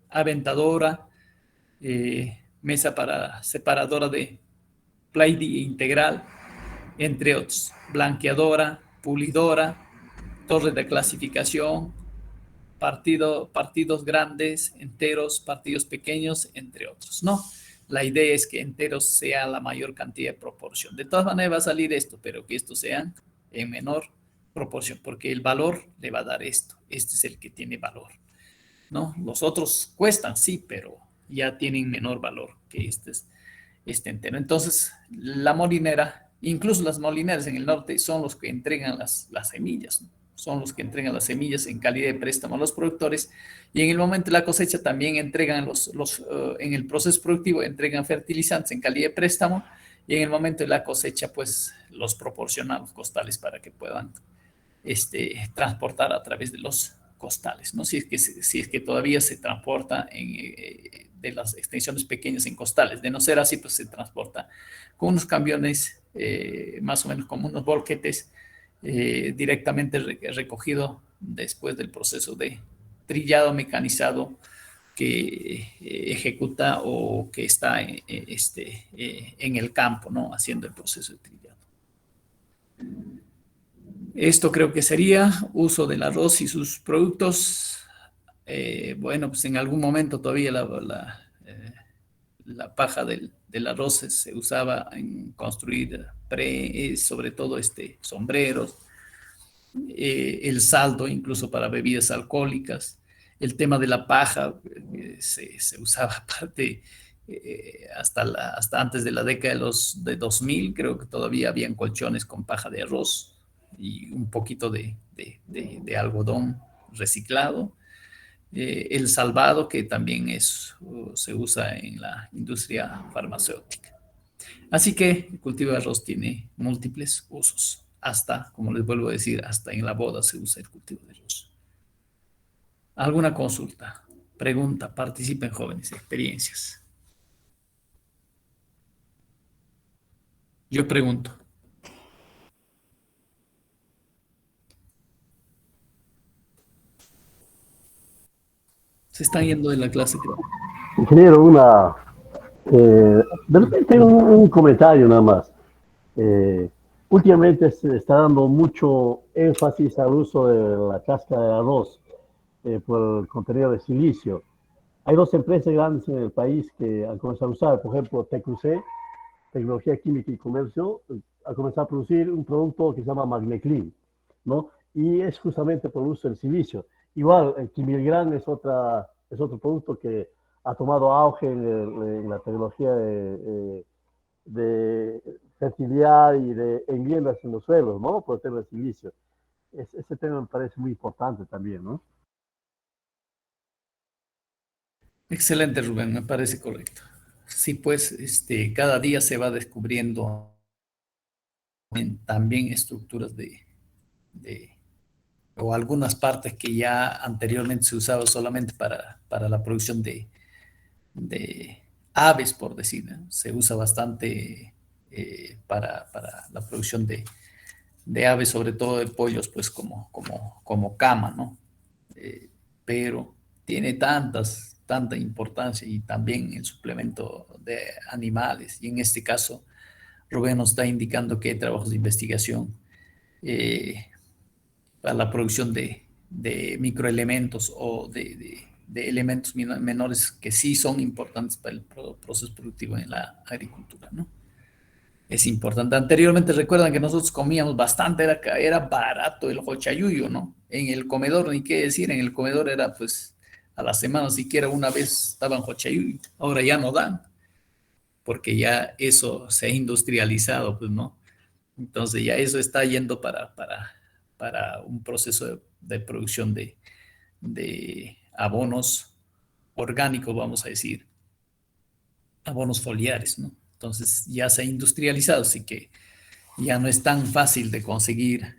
aventadora, mesa para separadora de Pleiadi integral, entre otros, blanqueadora, pulidora, torre de clasificación, partidos grandes, enteros, partidos pequeños, entre otros, ¿no? La idea es que enteros sea la mayor cantidad de proporción. De todas maneras va a salir esto, pero que estos sean en menor proporción, porque el valor le va a dar esto. Este es el que tiene valor, ¿no? Los otros cuestan, sí, pero ya tienen menor valor que este entero. Entonces, la molinera, incluso las molineras en el norte, son los que entregan las semillas, ¿no? Son los que entregan las semillas en calidad de préstamo a los productores, y en el momento de la cosecha también entregan en el proceso productivo entregan fertilizantes en calidad de préstamo, y en el momento de la cosecha pues los proporcionan a los costales para que puedan transportar a través de los costales, ¿no? Si es que todavía se transporta de las extensiones pequeñas en costales. De no ser así, pues se transporta con unos camiones, más o menos como unos volquetes, directamente recogido después del proceso de trillado mecanizado que ejecuta o que está en el campo, ¿no? Haciendo el proceso de trillado. Esto creo que sería uso del arroz y sus productos. Bueno, pues en algún momento todavía la paja del arroz se usaba en construir sobre todo sombreros, el saldo incluso para bebidas alcohólicas. El tema de la paja se usaba aparte hasta antes de la década de 2000, creo que todavía habían colchones con paja de arroz y un poquito de algodón reciclado. El salvado, que también se usa en la industria farmacéutica. Así que el cultivo de arroz tiene múltiples usos. Hasta, como les vuelvo a decir, hasta en la boda se usa el cultivo de arroz. ¿Alguna consulta? Pregunta, participen jóvenes, experiencias. Yo pregunto. Se están yendo de la clase, creo. Ingeniero, de repente tengo un comentario nada más. Últimamente se está dando mucho énfasis al uso de la cáscara de arroz por el contenido de silicio. Hay dos empresas grandes en el país que han comenzado a usar, por ejemplo, TQC, Tecnología Química y Comercio, ha comenzado a producir un producto que se llama Magneclean, ¿no? Y es justamente por el uso del silicio. Igual, el quimilgrán es otro producto que ha tomado auge en la tecnología de fertilidad y de enmiendas en los suelos, ¿no? Por el tema del silicio. Ese tema me parece muy importante también, ¿no? Excelente, Rubén, me parece correcto. Sí, pues cada día se va descubriendo también estructuras de- o algunas partes que ya anteriormente se usaba solamente para la producción de aves, por decir, ¿no? Se usa bastante para la producción de aves, sobre todo de pollos, pues como cama, ¿no? Pero tiene tanta importancia y también el suplemento de animales. Y en este caso, Rubén nos está indicando que hay trabajos de investigación eh, para la producción de microelementos o de elementos menores que sí son importantes para el proceso productivo en la agricultura, ¿no? Es importante. Anteriormente recuerdan que nosotros comíamos bastante, era barato el hochayuyo, ¿no? En el comedor, ni qué decir, en el comedor era pues a la semana siquiera una vez estaban hochayuyo. Ahora ya no dan, porque ya eso se ha industrializado, pues, ¿no? Entonces ya eso está yendo para un proceso de producción de abonos orgánicos, vamos a decir, abonos foliares, ¿no? Entonces ya se ha industrializado, así que ya no es tan fácil de conseguir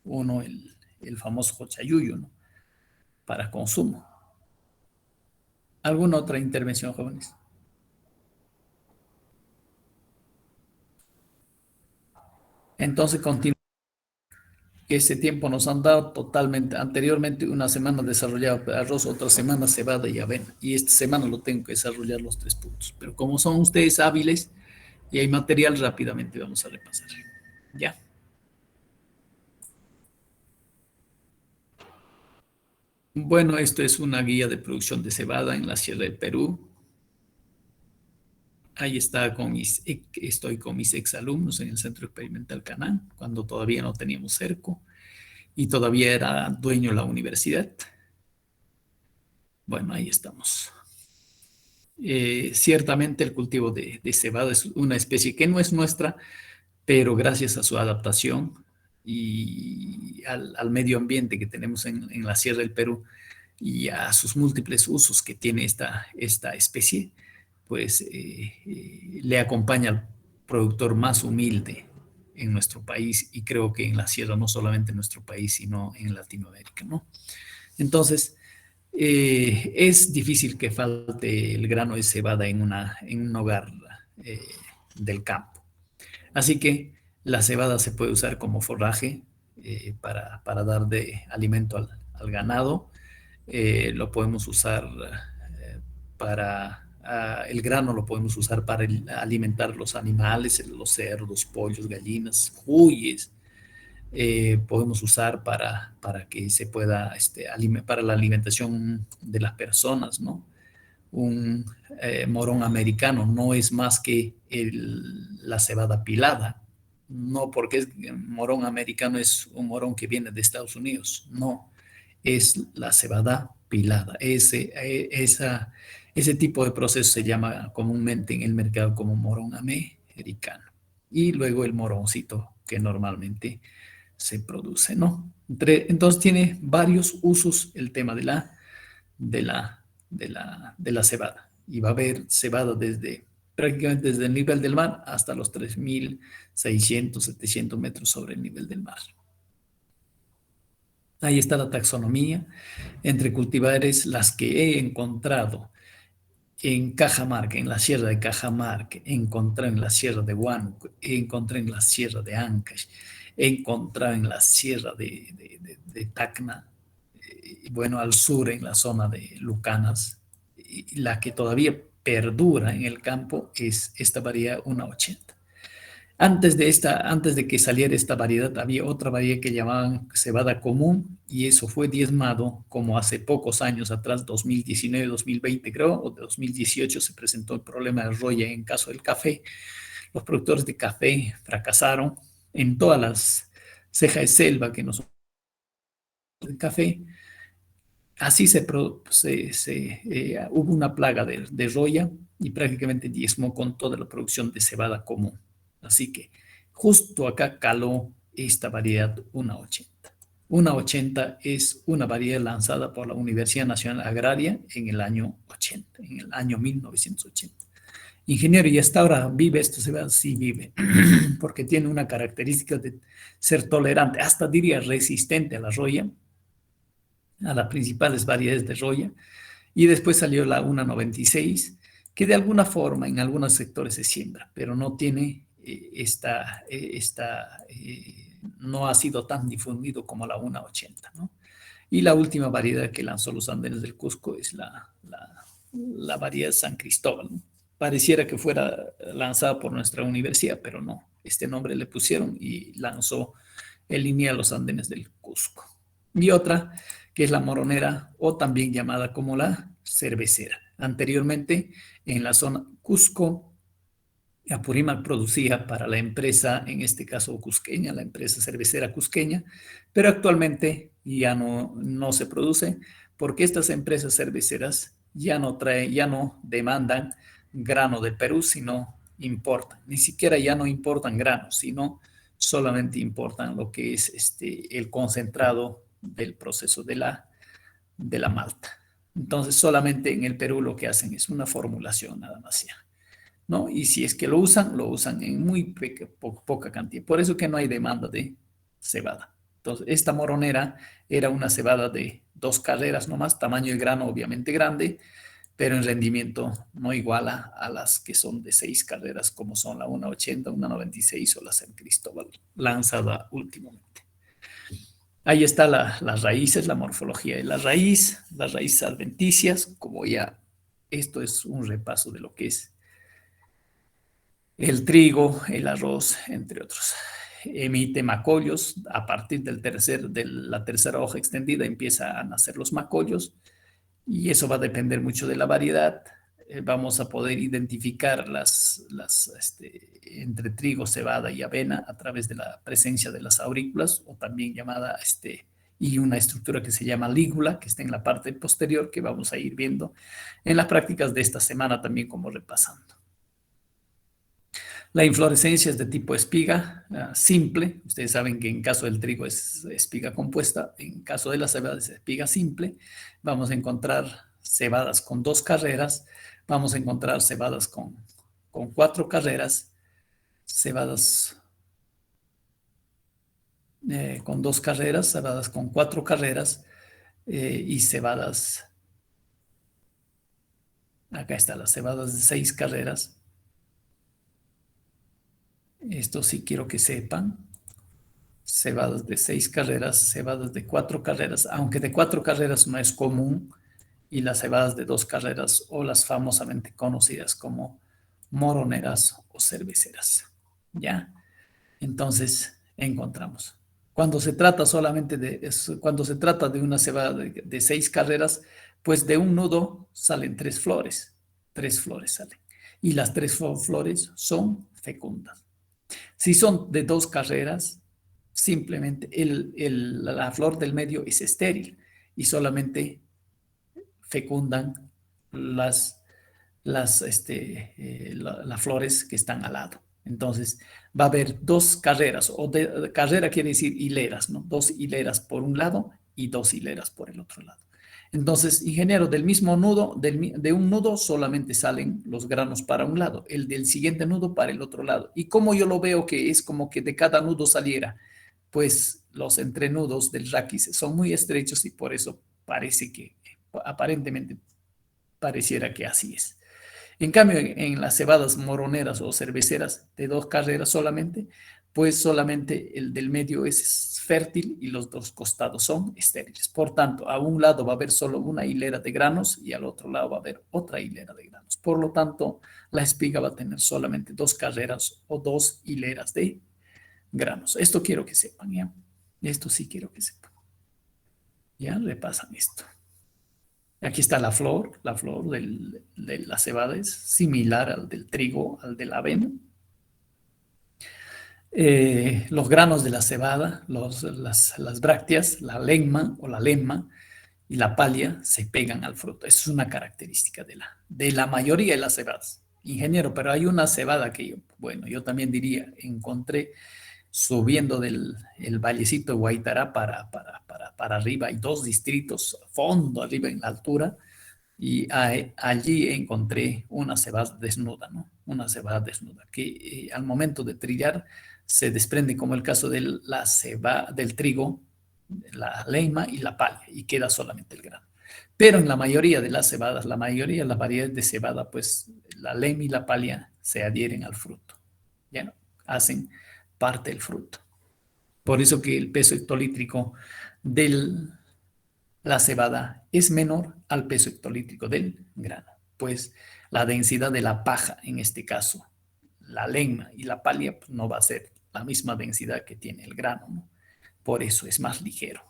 uno el famoso cochayuyo, ¿no? Para consumo. ¿Alguna otra intervención, jóvenes? Entonces, continúa. Ese tiempo nos han dado totalmente. Anteriormente, una semana desarrollaba arroz, otra semana cebada y avena. Y esta semana lo tengo que desarrollar los 3 puntos. Pero como son ustedes hábiles y hay material, rápidamente vamos a repasar. ¿Ya? Bueno, esto es una guía de producción de cebada en la Sierra del Perú. Ahí está estoy con mis exalumnos en el Centro Experimental Canán, cuando todavía no teníamos cerco y todavía era dueño la universidad. Bueno, ahí estamos. Ciertamente el cultivo de cebada es una especie que no es nuestra, pero gracias a su adaptación y al medio ambiente que tenemos en la Sierra del Perú y a sus múltiples usos que tiene esta especie, pues le acompaña al productor más humilde en nuestro país y creo que en la sierra, no solamente en nuestro país, sino en Latinoamérica, ¿no? Entonces, es difícil que falte el grano de cebada en un hogar eh, del campo. Así que la cebada se puede usar como forraje para dar de alimento al ganado. Lo podemos usar el grano lo podemos usar para alimentar los animales, los cerdos, pollos, gallinas, cuyes. Podemos usar para que se pueda, para la alimentación de las personas, ¿no? Un morón americano no es más que la cebada pilada. No porque es morón americano es un morón que viene de Estados Unidos, no, es la cebada pilada. Ese tipo de proceso se llama comúnmente en el mercado como morón americano. Y luego el moroncito que normalmente se produce, ¿no? Entonces tiene varios usos el tema de la cebada. Y va a haber cebada prácticamente desde el nivel del mar hasta los 3.600, 700 metros sobre el nivel del mar. Ahí está la taxonomía entre cultivares, las que he encontrado en Cajamarca, en la sierra de Cajamarca, encontré en la sierra de Huánuco, encontré en la sierra de Ancash, encontré en la sierra de Tacna, bueno, al sur en la zona de Lucanas. Y la que todavía perdura en el campo es esta variedad 180. Antes de que saliera esta variedad, había otra variedad que llamaban cebada común y eso fue diezmado como hace pocos años atrás, 2019, 2020 creo, o de 2018 se presentó el problema de roya en caso del café. Los productores de café fracasaron en todas las cejas de selva que nos del café. Así hubo una plaga de roya y prácticamente diezmó con toda la producción de cebada común. Así que justo acá caló esta variedad 180. 180 es una variedad lanzada por la Universidad Nacional Agraria en el año 80, en el año 1980. Ingeniero, ¿y hasta ahora vive esto? Sí vive, porque tiene una característica de ser tolerante, hasta diría resistente a la roya, a las principales variedades de roya. Y después salió la 196, que de alguna forma en algunos sectores se siembra, pero no tiene no ha sido tan difundido como la 180, ¿no? Y la última variedad que lanzó los Andenes del Cusco es la variedad San Cristóbal, ¿no? Pareciera que fuera lanzada por nuestra universidad, pero no. Este nombre le pusieron y lanzó el INEA los Andenes del Cusco. Y otra, que es la moronera, o también llamada como la cervecera. Anteriormente, en la zona Cusco, Apurímac producía para la empresa, en este caso cusqueña, la empresa cervecera cusqueña, pero actualmente ya no se produce porque estas empresas cerveceras ya no demandan grano de Perú, sino importan. Ni siquiera ya no importan grano, sino solamente importan lo que es el concentrado del proceso de la malta. Entonces, solamente en el Perú lo que hacen es una formulación nada más ya, ¿no? Y si es que lo usan en muy poca cantidad. Por eso que no hay demanda de cebada. Entonces, esta moronera era una cebada de 2 carreras nomás, tamaño de grano obviamente grande, pero en rendimiento no iguala a las que son de 6 carreras, como son la 180, 196 o la San Cristóbal, lanzada últimamente. Ahí está las raíces, la morfología de las raíces adventicias, como ya esto es un repaso de lo que es el trigo, el arroz, entre otros. Emite macollos. A partir de la tercera hoja extendida empieza a nacer los macollos y eso va a depender mucho de la variedad. Vamos a poder identificar entre trigo, cebada y avena a través de la presencia de las aurículas, o también llamada y una estructura que se llama lígula, que está en la parte posterior, que vamos a ir viendo en las prácticas de esta semana también como repasando. La inflorescencia es de tipo espiga simple. Ustedes saben que en caso del trigo es espiga compuesta. En caso de la cebada es espiga simple. Vamos a encontrar cebadas con 2 carreras. Vamos a encontrar cebadas con 4 carreras. Cebadas con 2 carreras. Cebadas con 4 carreras. Y cebadas... Acá está, las cebadas de 6 carreras. Esto sí quiero que sepan. Cebadas de 6 carreras, cebadas de 4 carreras, aunque de 4 carreras no es común, y las cebadas de 2 carreras, o las famosamente conocidas como moroneras o cerveceras. ¿Ya? Entonces, encontramos. Cuando se trata de una cebada de 6 carreras, pues de un nudo salen 3 flores. 3 flores salen. Y las 3 flores son fecundas. Si son de 2 carreras, simplemente la flor del medio es estéril y solamente fecundan las flores que están al lado. Entonces, va a haber 2 carreras, carrera quiere decir hileras, ¿no? 2 hileras por un lado y 2 hileras por el otro lado. Entonces, ingeniero, del mismo nudo, de un nudo solamente salen los granos para un lado, el del siguiente nudo para el otro lado. Y como yo lo veo que es como que de cada nudo saliera, pues los entrenudos del raquis son muy estrechos y por eso parece que, aparentemente, pareciera que así es. En cambio, en las cebadas moroneras o cerveceras de 2 carreras solamente, pues solamente el del medio es fértil y los 2 costados son estériles. Por tanto, a un lado va a haber solo una hilera de granos y al otro lado va a haber otra hilera de granos. Por lo tanto, la espiga va a tener solamente 2 carreras o 2 hileras de granos. Esto quiero que sepan, ¿ya? Esto sí quiero que sepan. ¿Ya? Repasan esto. Aquí está la flor de la cebada es similar al del trigo, al de la avena. Los granos de la cebada, las brácteas, la lemma o la lemma, y la palia se pegan al fruto. Eso es una característica de la mayoría de las cebadas. Ingeniero, pero hay una cebada que yo también diría, encontré subiendo del el vallecito de Guaitará para arriba. Hay 2 distritos, a fondo, arriba en la altura, y allí encontré una cebada desnuda, ¿no? Una cebada desnuda que al momento de trillar se desprende, como el caso de la cebada, del trigo, la leima y la palia, y queda solamente el grano. Pero en la mayoría de las cebadas, la mayoría de las variedades de cebada, pues la leima y la palia se adhieren al fruto, ¿ya no? Hacen parte del fruto. Por eso que el peso hectolítrico de la cebada es menor al peso hectolítrico del grano, pues la densidad de la paja, en este caso, la leima y la palia, pues no va a ser la misma densidad que tiene el grano, ¿no? Por eso es más ligero.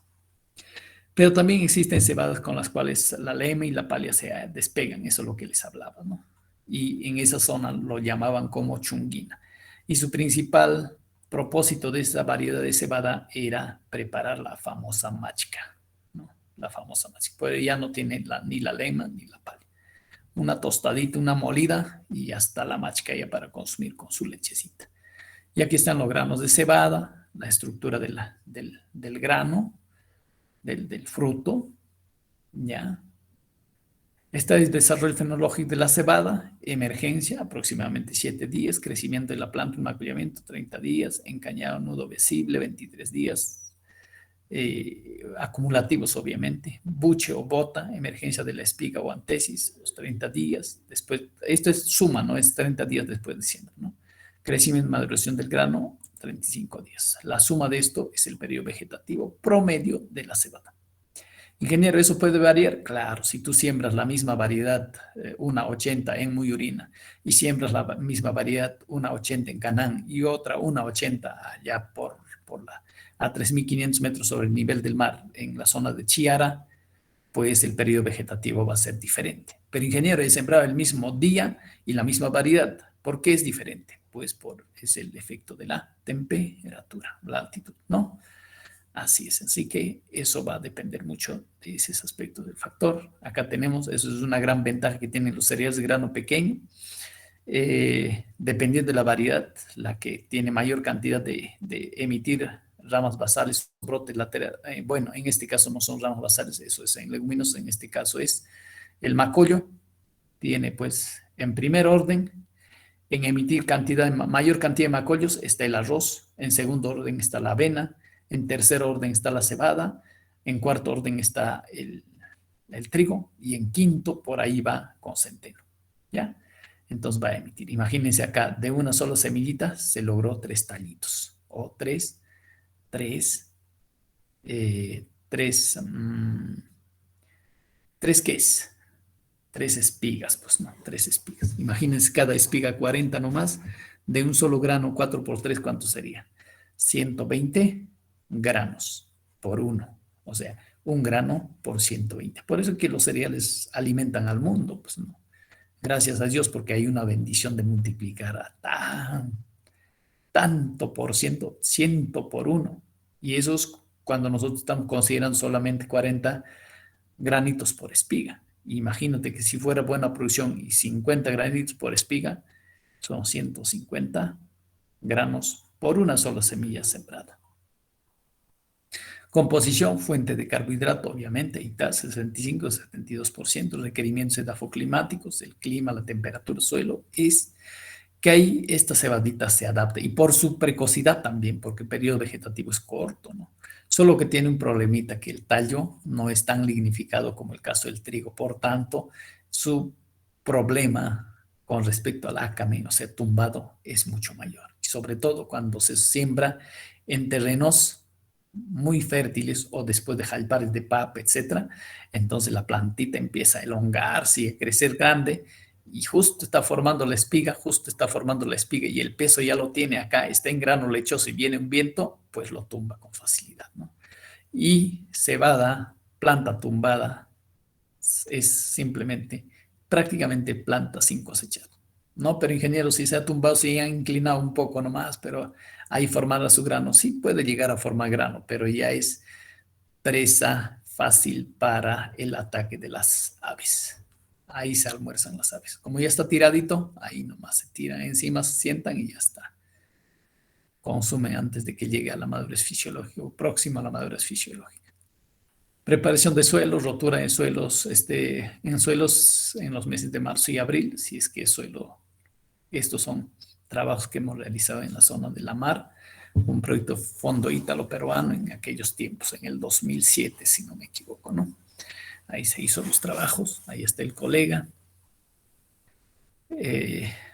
Pero también existen cebadas con las cuales la leima y la palia se despegan, eso es lo que les hablaba, ¿no? Y en esa zona lo llamaban como chunguina. Y su principal propósito de esa variedad de cebada era preparar la famosa machca, ¿no? La famosa machca, pero ya no tiene ni la leima ni la palia. Una tostadita, una molida y hasta la machca ya para consumir con su lechecita. Y aquí están los granos de cebada, la estructura del grano, del fruto, ¿ya? Está el desarrollo fenológico de la cebada, emergencia, aproximadamente 7 días, crecimiento de la planta, enmacullamiento, 30 días, encañado, nudo visible, 23 días, acumulativos obviamente, buche o bota, emergencia de la espiga o antesis, los 30 días, después, esto es suma, ¿no? Es 30 días después de siembra, ¿no? Crecimiento y maduración del grano, 35 días. La suma de esto es el periodo vegetativo promedio de la cebada. Ingeniero, ¿eso puede variar? Claro, si tú siembras la misma variedad, una 80 en Muyurina, y siembras la misma variedad, una 80 en Canán, y otra una 80 allá a 3.500 metros sobre el nivel del mar, en la zona de Chiara, pues el periodo vegetativo va a ser diferente. Pero ingeniero, he sembrado el mismo día y la misma variedad. ¿Por qué es diferente? Pues es el efecto de la temperatura, la altitud, ¿no? Así es, así que eso va a depender mucho de esos aspectos del factor. Acá tenemos, eso es una gran ventaja que tienen los cereales de grano pequeño. Dependiendo de la variedad, la que tiene mayor cantidad de emitir ramas basales, brotes laterales, bueno, en este caso no son ramas basales, eso es en leguminosas, en este caso es el macollo, tiene pues en primer orden, en emitir mayor cantidad de macollos está el arroz, en segundo orden está la avena, en tercer orden está la cebada, en cuarto orden está el trigo y en quinto por ahí va con centeno, ¿ya? Entonces va a emitir. Imagínense acá, de una sola semillita se logró 3 tallitos o tres, ¿qué es? 3 espigas, pues no, 3 espigas. Imagínense cada espiga 40 nomás, de un solo grano, 4 por 3, ¿cuánto sería? 120 granos por uno, o sea, un grano por 120. Por eso es que los cereales alimentan al mundo, pues no. Gracias a Dios, porque hay una bendición de multiplicar a tanto por ciento por uno. Y eso es cuando nosotros estamos considerando solamente 40 granitos por espiga. Imagínate que si fuera buena producción y 50 granitos por espiga, son 150 granos por una sola semilla sembrada. Composición, fuente de carbohidrato, obviamente, y tal, 65-72%, requerimientos edafoclimáticos, el clima, la temperatura del suelo, es que ahí esta cebadita se adapte. Y por su precocidad también, porque el periodo vegetativo es corto, ¿no? Solo que tiene un problemita, que el tallo no es tan lignificado como el caso del trigo. Por tanto, su problema con respecto al acame, o sea, tumbado, es mucho mayor. Y sobre todo cuando se siembra en terrenos muy fértiles o después de jalpares de papa, etcétera, entonces la plantita empieza a elongarse y a crecer grande y justo está formando la espiga, y el peso ya lo tiene acá, está en grano lechoso y viene un viento, pues lo tumba con facilidad, ¿no? Y cebada, planta tumbada, es simplemente prácticamente planta sin cosechar, ¿no? Pero ingeniero, si se ha tumbado, se ha inclinado un poco nomás, pero ahí formará su grano. Sí puede llegar a formar grano, pero ya es presa fácil para el ataque de las aves. Ahí se almuerzan las aves. Como ya está tiradito, ahí nomás se tira encima, se sientan y ya está. Consumen antes de que llegue a la madurez fisiológica o próxima a la madurez fisiológica. Preparación de suelos, rotura de suelos, en suelos en los meses de marzo y abril, si es que es suelo. Estos son trabajos que hemos realizado en la zona de la mar, un proyecto Fondo Ítalo-Peruano en aquellos tiempos, en el 2007, si no me equivoco, ¿no? Ahí se hizo los trabajos, ahí está el colega.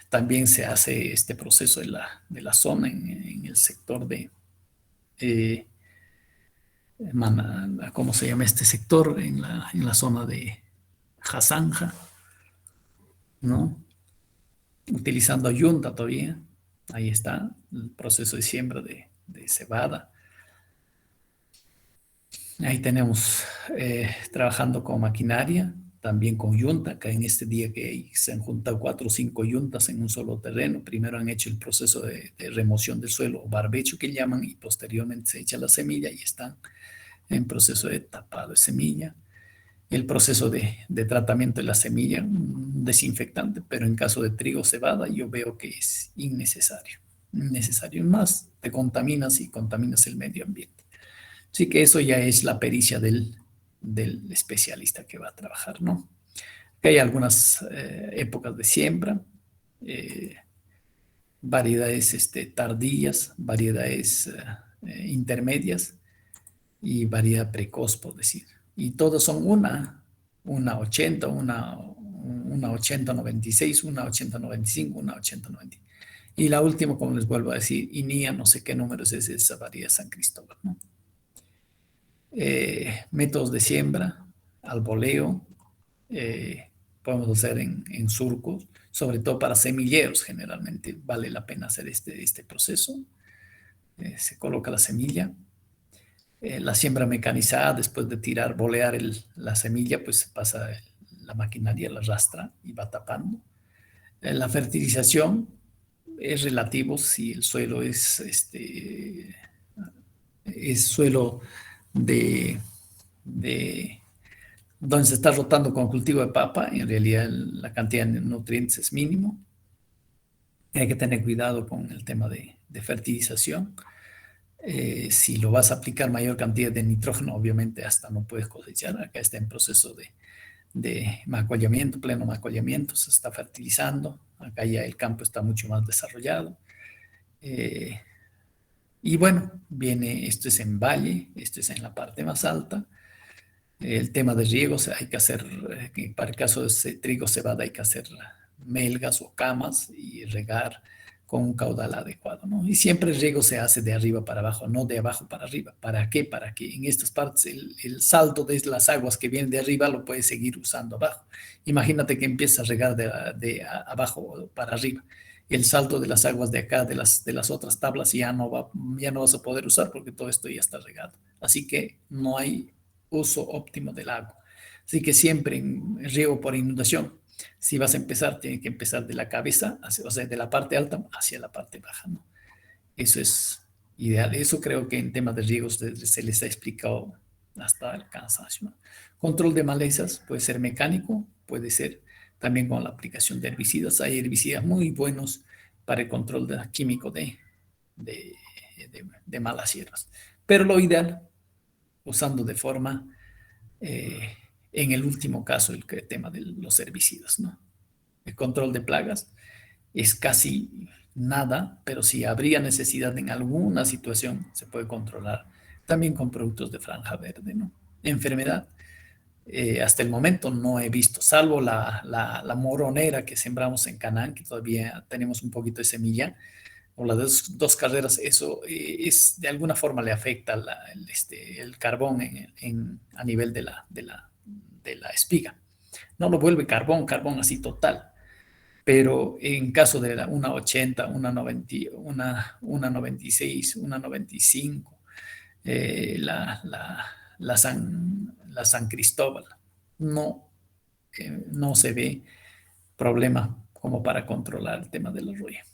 También se hace este proceso de la zona en el sector de, ¿cómo se llama este sector? En la zona de Jasanja, ¿no? Utilizando yunta todavía. Ahí está el proceso de siembra de cebada. Ahí tenemos trabajando con maquinaria, también con yunta. Acá en este día que se han juntado 4 o 5 yuntas en un solo terreno. Primero han hecho el proceso de remoción del suelo, o barbecho que llaman, y posteriormente se echa la semilla y están en proceso de tapado de semilla. El proceso de tratamiento de la semilla, un desinfectante, pero en caso de trigo o cebada yo veo que es innecesario. Innecesario más, te contaminas y contaminas el medio ambiente. Así que eso ya es la pericia del especialista que va a trabajar, ¿no? Aquí hay algunas épocas de siembra, variedades tardías, variedades intermedias y variedad precoz, por decir. Y todos son una 80, una 80-96, una 80-95, una 80-90. Y la última, como les vuelvo a decir, INIA, no sé qué números es esa variedad San Cristóbal, ¿no? Métodos de siembra, al voleo, podemos hacer en surcos, sobre todo para semilleros generalmente vale la pena hacer este proceso. Se coloca la semilla, la siembra mecanizada, después de tirar, bolear la semilla, pues se pasa la maquinaria, la arrastra y va tapando. La fertilización es relativo si el suelo es suelo de donde se está rotando con cultivo de papa. En realidad la cantidad de nutrientes es mínimo. Hay que tener cuidado con el tema de fertilización. Si lo vas a aplicar mayor cantidad de nitrógeno, obviamente hasta no puedes cosechar. Acá está en proceso de macuallamiento, pleno macuallamiento, se está fertilizando. Acá ya el campo está mucho más desarrollado. Y bueno, esto es en valle, esto es en la parte más alta. El tema de riego, hay que hacer, para el caso de trigo cebada hay que hacer melgas o camas y regar con un caudal adecuado, ¿no? Y siempre el riego se hace de arriba para abajo, no de abajo para arriba. ¿Para qué? Para que en estas partes el saldo de las aguas que vienen de arriba lo puedes seguir usando abajo. Imagínate que empiezas a regar de abajo para arriba. El salto de las aguas de acá, de las otras tablas, ya no vas a poder usar porque todo esto ya está regado. Así que no hay uso óptimo del agua. Así que siempre en riego por inundación, si vas a empezar, tiene que empezar de la cabeza, o sea, de la parte alta hacia la parte baja, ¿no? Eso es ideal. Eso creo que en temas de riegos se les ha explicado hasta el cansancio, ¿no? Control de malezas puede ser mecánico, puede ser también con la aplicación de herbicidas. Hay herbicidas muy buenos para el control químico de malas hierbas. Pero lo ideal, usando de forma, en el último caso, el tema de los herbicidas, ¿no? El control de plagas es casi nada, pero si habría necesidad en alguna situación, se puede controlar también con productos de franja verde, ¿no? Enfermedad, hasta el momento no he visto, salvo la moronera que sembramos en Canaán, que todavía tenemos un poquito de semilla, o las dos carreras, eso de alguna forma le afecta el carbón a nivel de la espiga. No lo vuelve carbón así total, pero en caso de una 80, una 90, una 96, una 95, la San Cristóbal, no se ve problema como para controlar el tema de la roya.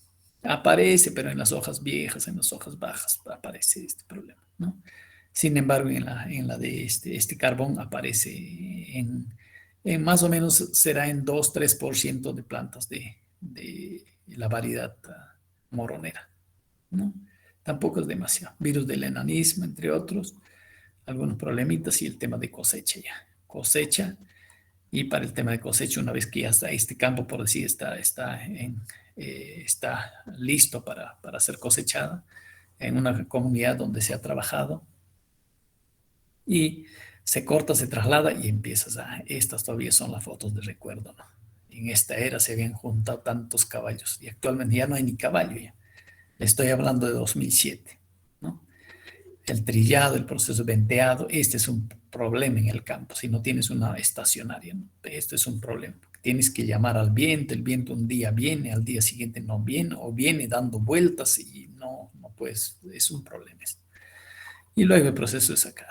Aparece, pero en las hojas viejas, en las hojas bajas, aparece este problema, ¿no? Sin embargo, en la de este carbón aparece en más o menos será en 2-3% de plantas de la variedad moronera, ¿no? Tampoco es demasiado. Virus del enanismo, entre otros, algunos problemitas y el tema de cosecha ya. Cosecha, y para el tema de cosecha, una vez que ya está este campo, por decir, está listo para ser cosechada en una comunidad donde se ha trabajado, y se corta, se traslada y empiezas estas todavía son las fotos de recuerdo, ¿no? En esta era se habían juntado tantos caballos y actualmente ya no hay ni caballo ya. Estoy hablando de 2007, ¿no? El trillado, el proceso de venteado, este es un problema en el campo. Si no tienes una estacionaria, ¿no? Este es un problema. Tienes que llamar al viento, el viento un día viene, al día siguiente no viene, o viene dando vueltas y no puedes, es un problema. Y luego el proceso es sacar.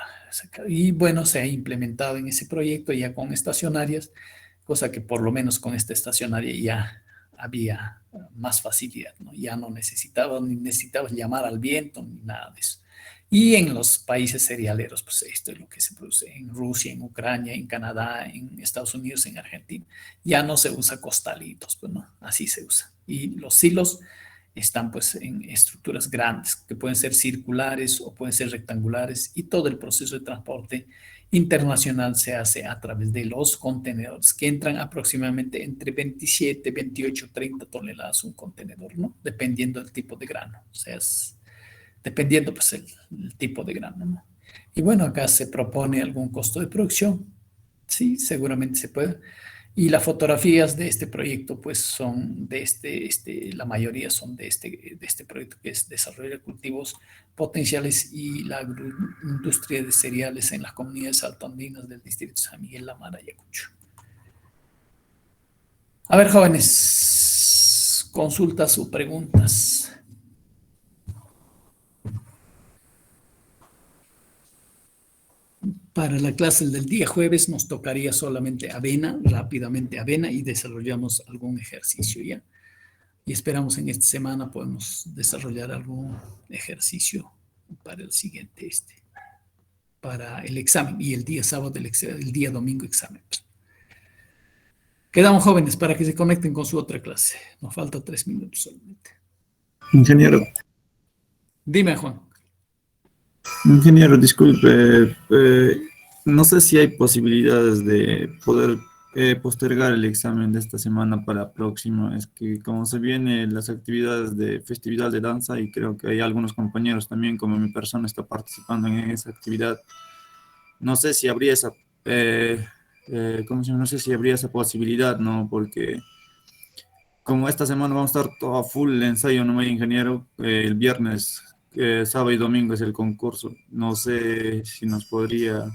Y bueno, se ha implementado en ese proyecto ya con estacionarias, cosa que por lo menos con esta estacionaria ya había más facilidad, ¿no? Ya no necesitabas llamar al viento ni nada de eso. Y en los países cerealeros, pues esto es lo que se produce en Rusia, en Ucrania, en Canadá, en Estados Unidos, en Argentina. Ya no se usa costalitos, pues no, así se usa. Y los silos están pues en estructuras grandes, que pueden ser circulares o pueden ser rectangulares, y todo el proceso de transporte internacional se hace a través de los contenedores, que entran aproximadamente entre 27, 28, 30 toneladas un contenedor, ¿no? Dependiendo del tipo de grano, o sea, dependiendo pues el tipo de grano, ¿no? Y bueno, acá se propone algún costo de producción, sí, seguramente se puede. Y las fotografías de este proyecto, pues son de la mayoría son de este proyecto, que es Desarrollo de Cultivos Potenciales y la Agroindustria de Cereales en las comunidades altoandinas del distrito San Miguel, La Mara, Ayacucho. A ver, jóvenes, consultas o preguntas. Para la clase del día jueves nos tocaría solamente avena, rápidamente avena, y desarrollamos algún ejercicio ya. Y esperamos en esta semana podemos desarrollar algún ejercicio para el siguiente, para el examen, y el día sábado, el día domingo examen. Quedamos, jóvenes, para que se conecten con su otra clase. Nos falta 3 minutos solamente. Ingeniero, Juan. disculpe, no sé si hay posibilidades de poder postergar el examen de esta semana para la próxima. Es que como se vienen las actividades de festividad de danza, y creo que hay algunos compañeros también, como mi persona, está participando en esa actividad. No sé si habría esa, ¿cómo se llama? No sé si habría esa posibilidad, ¿no? Porque como esta semana vamos a estar todo a full el ensayo, no hay ingeniero, el viernes, sábado y domingo es el concurso. No sé si nos podría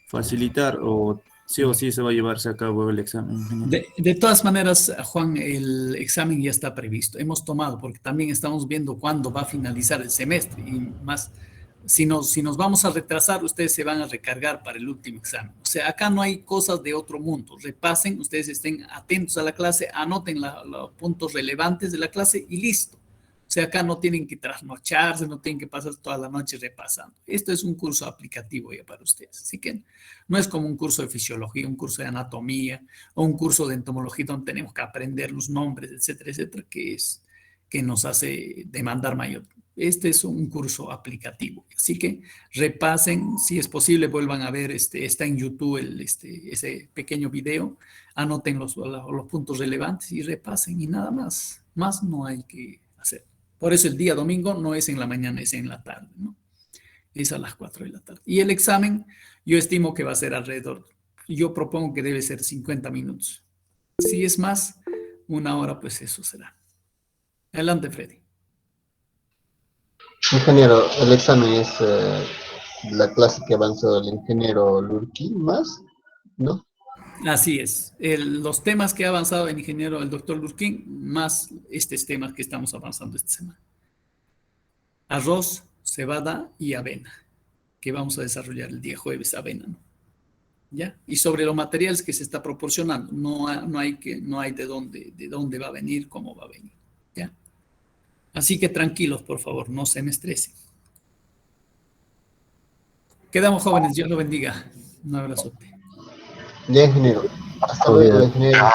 facilitar o sí se va a llevarse a cabo el examen, ingeniero. De todas maneras, Juan, el examen ya está previsto. Hemos tomado, porque también estamos viendo cuándo va a finalizar el semestre, y más, si nos vamos a retrasar, ustedes se van a recargar para el último examen. O sea, acá no hay cosas de otro mundo. Repasen, ustedes estén atentos a la clase, anoten los puntos relevantes de la clase y listo. O sea, acá no tienen que trasnocharse, no tienen que pasar toda la noche repasando. Esto es un curso aplicativo ya para ustedes. Así que no es como un curso de fisiología, un curso de anatomía o un curso de entomología donde tenemos que aprender los nombres, etcétera, que nos hace demandar mayor. Este es un curso aplicativo. Así que repasen, si es posible, vuelvan a ver, está en YouTube ese pequeño video, anoten los puntos relevantes y repasen, y nada más. Más no hay que hacer. Por eso el día domingo no es en la mañana, es en la tarde, ¿no? Es a las 4 de la tarde. Y el examen, yo estimo que va a ser alrededor, yo propongo que debe ser 50 minutos. Si es más, 1 hora, pues eso será. Adelante, Freddy. Ingeniero, el examen es la clase que avanzó el ingeniero Lurkin más, ¿no? Así es. Los temas que ha avanzado el ingeniero, el doctor Lurkin, más estos temas que estamos avanzando esta semana. Arroz, cebada y avena, que vamos a desarrollar el día jueves, avena, ¿no? ¿Ya? Y sobre los materiales que se está proporcionando, no hay de dónde va a venir, cómo va a venir, ¿ya? Así que tranquilos, por favor, no se me estresen. Quedamos jóvenes, Dios lo bendiga. Un abrazote. Ya, ingeniero. Hasta Muy luego, bien. ingeniero.